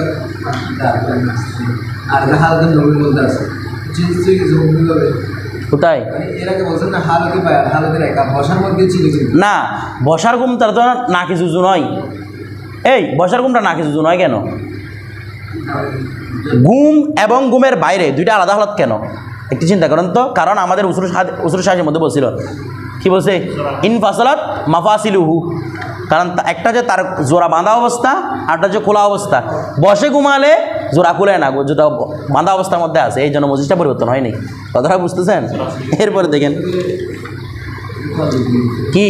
Speaker 2: আর হালকা নবীর মধ্যে আছে
Speaker 1: কোথায়?
Speaker 2: এরাকে বলছেন না হালকের একা বসার মধ্যে ছিল
Speaker 1: না, বসার ঘুম তার তো না কিছু নয়। এই বসার ঘুমটা না কিছু নয় কেন? ঘুম এবং ঘুমের বাইরে দুইটা আলাদা হালত কেন? একটু চিন্তা করেন তো। কারণ আমাদের উসুল শাহের মধ্যে বলছিল, কি বলছে? ইনফাসলাত মাফাসিলুহু। কারণ একটা যে তার জোড়া বাঁধা অবস্থা, আরটা যে খোলা অবস্থা। বসে ঘুমালে জোড়া খুলে না, যেটা বাঁধা অবস্থার মধ্যে আছে, এই জন্য মজলিসটা পরিবর্তন হয়নি। কথাটা বুঝতেছেন? এরপরে দেখেন কি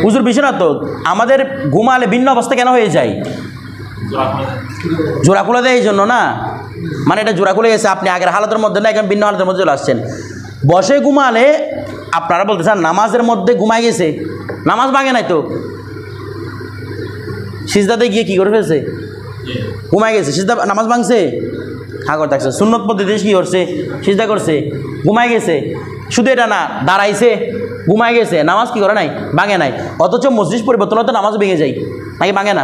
Speaker 1: উজুর বিষয় না তো, আমাদের ঘুমালে ভিন্ন অবস্থা কেন হয়ে যায়? জোড়া খুলে দেয় এই জন্য না, মানে এটা জোড়া খুলে গেছে, আপনি আগের হালতের মধ্যে না, এখন ভিন্ন হালতের মধ্যে চলে আসছেন। বসে ঘুমালে আপনারা বলতেছেন নামাজের মধ্যে ঘুমাই গেছে, নামাজ ভাঙে নাই তো, সিজদাতে গিয়ে কী করে ফেলছে? ঘুমাই গেছে, সিজদা নামাজ ভাঙছে? হ্যাঁ করে থাকছে। সুন্নত পদ্ধতি কী করছে? সিজদা করছে, ঘুমাই গেছে। শুধু এটা না, দাঁড়াইছে, ঘুমাই গেছে, নামাজ কি করে নাই? ভাঙে নাই। অথচ মজলিস পরিবর্তন হতে নামাজ ভেঙে যায় নাকি ভাঙে না?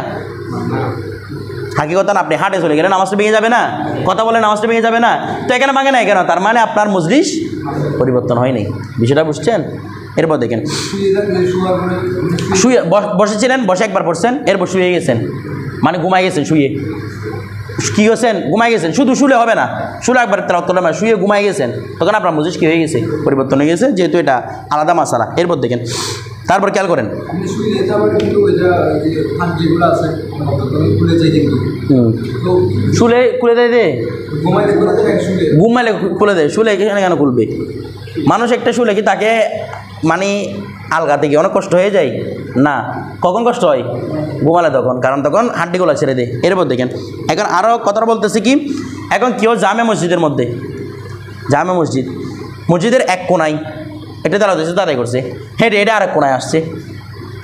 Speaker 1: হাকিকতান আপনি হাটে চলে গেলে নামাজটা ভেঙে যাবে না, কথা বলে নামাজটা ভেঙে যাবে না, তো এখানে ভাঙে নাই কেন? তার মানে আপনার মজলিস পরিবর্তন হয়নি। বিষয়টা বুঝছেন? এরপর দেখেন শুয়ে বসেছিলেন, বসে একবার পড়ছেন, এরপর শুয়ে গেছেন, মানে ঘুমাই গেছেন, শুয়ে কী গেছেন? ঘুমাই গেছেন। শুধু শুলে হবে না, শুলে একবার তেলাওয়াত করলে মানে শুয়ে ঘুমাই গেছেন, তখন আপনার মজলিস কী হয়ে গেছে? পরিবর্তন হয়ে গেছে, যেহেতু এটা আলাদা মাসালা। এরপর দেখেন, তারপর খেয়াল করেন, শুলে খুলে দেয় দে, ঘুমাইলে খুলে দেয়, শুলে এখানে কেন খুলবে? মানুষ একটা শুলে কি তাকে মানে আলগাতে গিয়ে অনেক কষ্ট হয়ে যায় না? কখন কষ্ট হয়? ঘুমালে তখন, কারণ তখন হাড্ডিগুলো ছেড়ে দেয়। এরপর দেখেন এখন আরও কথা বলতেছে কি, এখন কেউ জামে মসজিদের মধ্যে, জামে মসজিদের এক কোনায় এটা তেলাওয়াতুল সিজদা আদায় করছে, হেঁটে এটা আরেক কোনায় আসছে,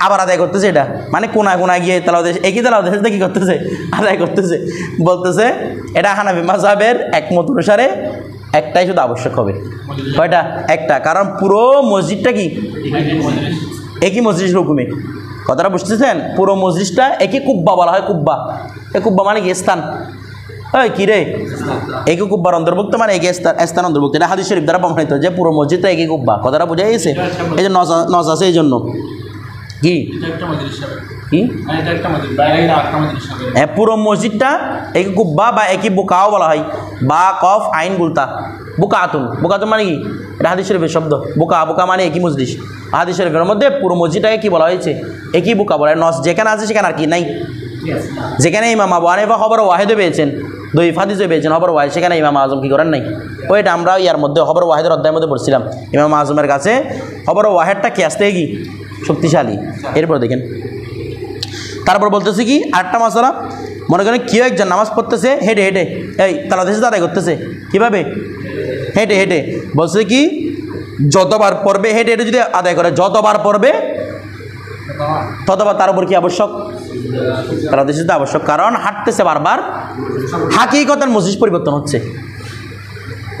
Speaker 1: আবার আদায় করতেছে, এটা মানে কোনায় কোনায় গিয়ে তেলাওয়াতুল একই তেলাওয়াতুল সিজদা কী করতেছে? আদায় করতেছে। বলতেছে এটা হানাফি মাযহাবের একমত অনুসারে একটাই শুধু আবশ্যক হবে। কয়টা? একটা। কারণ পুরো মসজিদটা কি একই মজলিস হুকুমে। কথাটা বুঝতেছেন? পুরো মজলিসটা একই কুব্বা বলা হয়। কুব্বা, এই কুব্বা মানে কি? স্থান। ওই কী রে, একই কুব্বার অন্তর্ভুক্ত মানে একই স্থান অন্তর্ভুক্ত। এটা হাদিস শরীফ দ্বারা প্রমাণিত যে পুরো মসজিদটা একই কুব্বা। কথাটা বোঝা গেছে? এই যে নজ আছে এই জন্য কি কি পুরো মসজিদটা একই কুব্বা বা একই বুকাও বলা হয়, বা কফ আইন গুলতা বুকাতুন। বুকাতুন মানে কি? এটা হাদিস শরীফের শব্দ। বুকা মানে একই মজলিস। হাদিস শরীফের মধ্যে পুরো মসজিদটাকে কি বলা হয়েছে? একই বুকা বলা হয়। নস যেখানে আছে সেখানে আর কি নাই। যেখানে ইমাম আবু হানিফা খবর ওয়াহিদে পেয়েছেন, দইফ হাদিসে পেয়েছেন খবর ওয়াহিদ, সেখানে ইমাম আজম কী করেন নাই? ওইটা আমরা ইয়ার মধ্যে খবর ওয়াহিদের অধ্যায়ের মধ্যে পড়ছিলাম। ইমাম আজমের কাছে খবর ওয়াহিদটা কি আসতে কি শক্তিশালী। এরপর দেখেন তারপর বলতেছে কি আটটা মাসালা। মনে করেন কেউ একজন নামাজ পড়তেছে হেঁটে হেঁটে, এই তালাওয়াতুল সিজদা আদায় করতেছে কীভাবে? হেঁটে হেঁটে। বলছে কি যতবার পড়বে, হেঁটে হেঁটে যদি আদায় করে যতবার পড়বে ততবা তার উপর কি আবশ্যক? তালাওয়াতে সিজদা আবশ্যক, কারণ হাঁটতেছে বারবার, হাকিকতান মসজিদ পরিবর্তন হচ্ছে।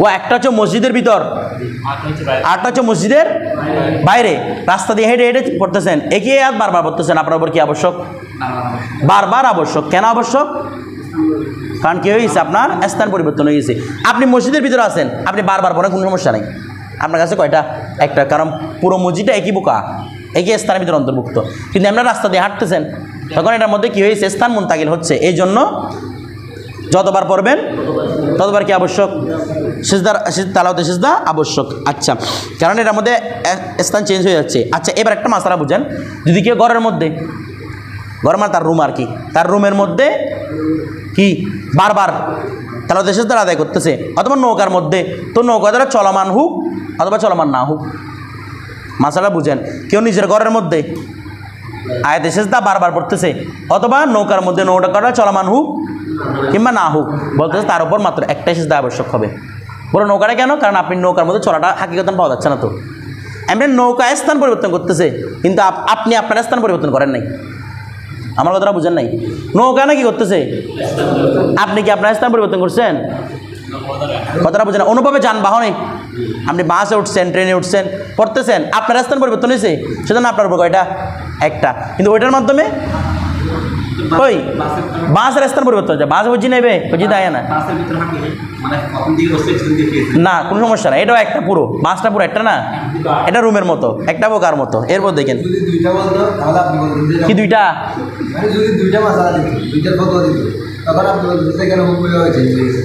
Speaker 1: ও একটা হচ্ছে মসজিদের ভিতর, আরটা হচ্ছে মসজিদের বাইরে, রাস্তা দিয়ে হেঁটে হেঁটে পড়তেছেন, একই আয়াত বারবার পড়তেছেন, আপনার উপর কি আবশ্যক? বারবার আবশ্যক। কেন আবশ্যক? কারণ কি হয়ে গেছে? আপনার স্থান পরিবর্তন হয়ে গেছে। আপনি মসজিদের ভিতরে আছেন, আপনি বারবার পড়েন, কোনো সমস্যা নেই, আপনার কাছে কয়টা? একটা, কারণ পুরো মসজিদটা একই বোকা, একই স্থানের ভিতরে অন্তর্ভুক্ত। কিন্তু আপনার রাস্তা দিয়ে হাঁটতেছেন, তখন এটার মধ্যে কী হয়েছে? স্থান মুনতাকিল হচ্ছে। এই জন্য যতবার পড়বেন ততবার কি আবশ্যক? সিজদা, তালাওয়াতে সিজদা আবশ্যক। আচ্ছা, কারণ এটার মধ্যে স্থান চেঞ্জ হয়ে যাচ্ছে। আচ্ছা, এবার একটা মাসালা বুঝেন, যদি কেউ ঘরের মধ্যে, ঘর মানে তার রুম আর কি, তার রুমের মধ্যে কি বারবার তালাওয়াতে সিজদা আদায় করতেছে, অথবা নৌকার মধ্যে, তো নৌকা দ্বারা চলমান হোক অথবা চলমান না হোক, মাসালা বুঝেন, কেউ নিজের ঘরের মধ্যে আয়াতে সিজদা বারবার পড়তেছে, অথবা নৌকার মধ্যে, নৌকাটা চলমান হোক কিংবা না হোক, বলতেছে তার উপর মাত্র একটাই সিজদা আবশ্যক হবে। বলো নৌকাটা কেন? কারণ আপনি নৌকার মধ্যে চলাটা হাকিকতান পাওয়া যাচ্ছে না, তো এমনি নৌকা স্থান পরিবর্তন করতেছে, কিন্তু আপনি আপনার স্থান পরিবর্তন করেন নাই। আমার কথাটা বুঝেন নাই? নৌকা না কি করতেছে? আপনি কি আপনার স্থান পরিবর্তন করছেন? কথাটা বুঝেন? অনুভবে যানবাহনে আপনি বাসে উঠছেন, ট্রেনে উঠছেন, পড়তেছেন, আপনার স্থান পরিবর্তন হয়েছে, সেজন্য আপনার উপর কয়টা? একটা। কিন্তু ওইটার মাধ্যমে ওই বাসের স্থান পরিবর্তন হচ্ছে, বাস বুঝি নেবে, বুঝি দেয় না, না কোনো সমস্যা না, এটাও একটা, পুরো বাসটা পুরো একটা না, এটা রুমের মতো, একটা বোকার মতো। এরপর দেখেন কি দুইটা,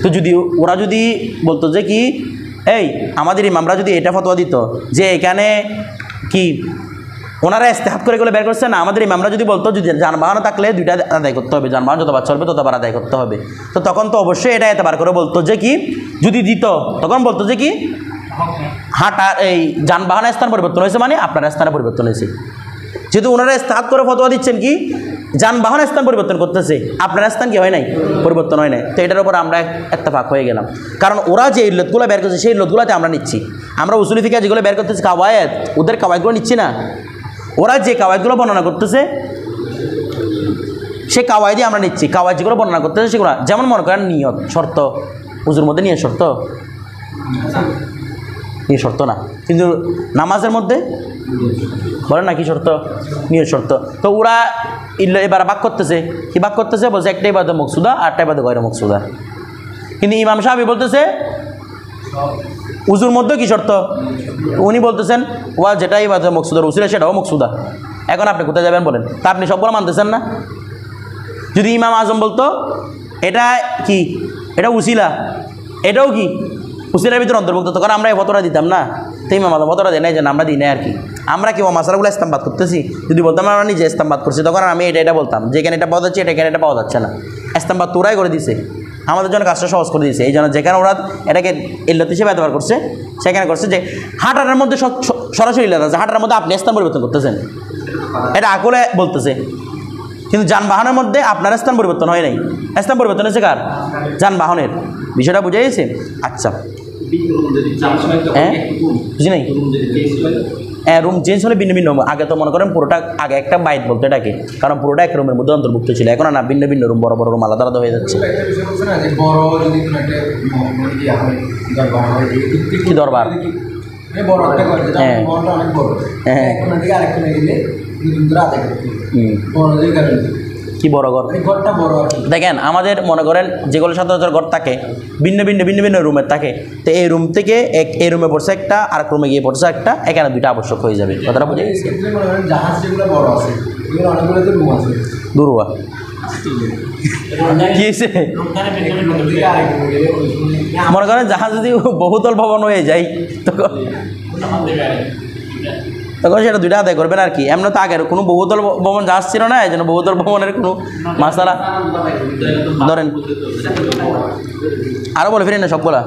Speaker 1: তো যদি ওরা যদি বলতো যে কি, এই আমাদের ইমামরা যদি এটা ফতোয়া দিত যে এখানে কি ওনারা ইস্তেহাত করে গেলে বের করছে না, আমাদের ইমামরা যদি বলতো যদি যানবাহন থাকলে দুইটা আদায় করতে হবে, যানবাহন যতবার চলবে ততবার আদায় করতে হবে, তো তখন তো অবশ্যই এটা এতবার করে বলতো যে কি, যদি দিত তখন বলতো যে কি হাঁটা এই যানবাহনের স্থান পরিবর্তন হয়েছে, মানে আপনার স্থানে পরিবর্তন হয়েছে। যেহেতু ওনারা ইস্তেহাত করে ফতোয়া দিচ্ছেন কি যানবাহনের স্থান পরিবর্তন করতেছে, আপনার স্থান কি হয় নাই? পরিবর্তন হয় নাই। তো এটার উপর আমরা ইত্তেফাক হয়ে গেলাম, কারণ ওরা যে ইল্লতগুলো বের করছে সেই ইল্লতগুলোতে আমরা নিচ্ছি, আমরা উসুলি ফিকহ যেগুলো বের করতেছি কাওয়ায়েদ, ওদের কাওয়ায়েদগুলো নিচ্ছি না, ওরা যে কাওয়ায়েদগুলো বর্ণনা করতেছে সে কাওয়ায়েদই আমরা নিচ্ছি, কাওয়ায়েদ যেগুলো বর্ণনা করতেছে সেগুলো, যেমন মনে করেন নিয়ত শর্ত, উজুর মধ্যে নিয়ত শর্ত, নিয়ত শর্ত না, কিন্তু নামাজের মধ্যে বলেন না কি শর্ত? নিয়ত শর্ত। তো ওরা এবার বাক করতেছে, কি বাক করতেছে? বলছে একটা ইবাদত মকসুদা, আটটা ইবাদত গয়র মকসুদা। কিন্তু ইমাম সাহেব বলতেছে উজুর মধ্যে কি শর্ত? উনি বলতেছেন ওয়া যেটা ইবাদত মকসুদার উসিলা সেটাও মকসুদা। এখন আপনি কোথায় যাবেন বলেন? তা আপনি সবগুলো মানতেছেন না? যদি ইমাম আজম বলতো এটা কি, এটা উসিলা, এটাও কি উসিলার ভিতরে অন্তর্ভুক্ত, তখন আমরা এই ফতোয়া দিতাম না। তো ইমাম আজম ফতোয়া দেয় নাই, যে আমরা দিই নাই আর কি, আমরা কি মাসালাগুলো ইস্তেমবাদ করতেছি? যদি বলতাম আমরা নিজে ইস্তেমবাদ করছি, তখন আমি এটা বলতাম যে এখানে এটা পাওয়া যাচ্ছে, এখানে এটা পাওয়া যাচ্ছে না। ইস্তেমবাদ তোরাই করে দিছে, আমাদের জন্য কাজটা সহজ করে দিয়েছে। এই জন্য যেখানে ওরা এটাকে ইল্লত হিসেবে ব্যবহার করছে, সেখানে করছে যে হাঁটার মধ্যে সরাসরি ইল্লত আছে, হাঁটার মধ্যে আপনি স্থান পরিবর্তন করতেছেন, এটা আকলে বলতেছে। কিন্তু যানবাহনের মধ্যে আপনার স্থান পরিবর্তন হয় নাই, স্থান পরিবর্তন হয়েছে কার? যানবাহনের। বিষয়টা বুঝে গেছে? আচ্ছা, হ্যাঁ বুঝি নাই? হ্যাঁ, রুম চেঞ্জ হলে ভিন্ন ভিন্ন। আগে তো মনে করেন পুরোটা, আগে একটা বাইট বলতো এটাকে, কারণ পুরোটা এক রুমের মধ্যে অন্তর্ভুক্ত ছিল, এখন না ভিন্ন ভিন্ন রুম, বড় বড় রুম আলাদা আলাদা হয়ে যাচ্ছে। কি দরবার? হ্যাঁ হ্যাঁ, কি বড় ঘর? দেখেন আমাদের মনে করেন যেগুলো সচরাচর ঘর থাকে ভিন্ন ভিন্ন ভিন্ন ভিন্ন রুমের থাকে, তো এই রুম থেকে এই রুমে পড়ছে একটা, আর এক রুমে গিয়ে পড়ছে একটা, এখানে দুইটা আবশ্যক হয়ে যাবে। কথাটা বুঝে গেছে? দুর্বা কি হয়েছে? মনে করেন জাহাজ যদি বহুতল ভবন হয়ে যায় তখন সেটা দুইটা আদায় করবেন আর কি। এমন তো আগের কোনো বহুতল ভবন জাহাজ ছিল না, এই জন্য বহুতল ভবনের কোনো মাসালা ধরেন আরও বলে ফিরেন না সবগুলা।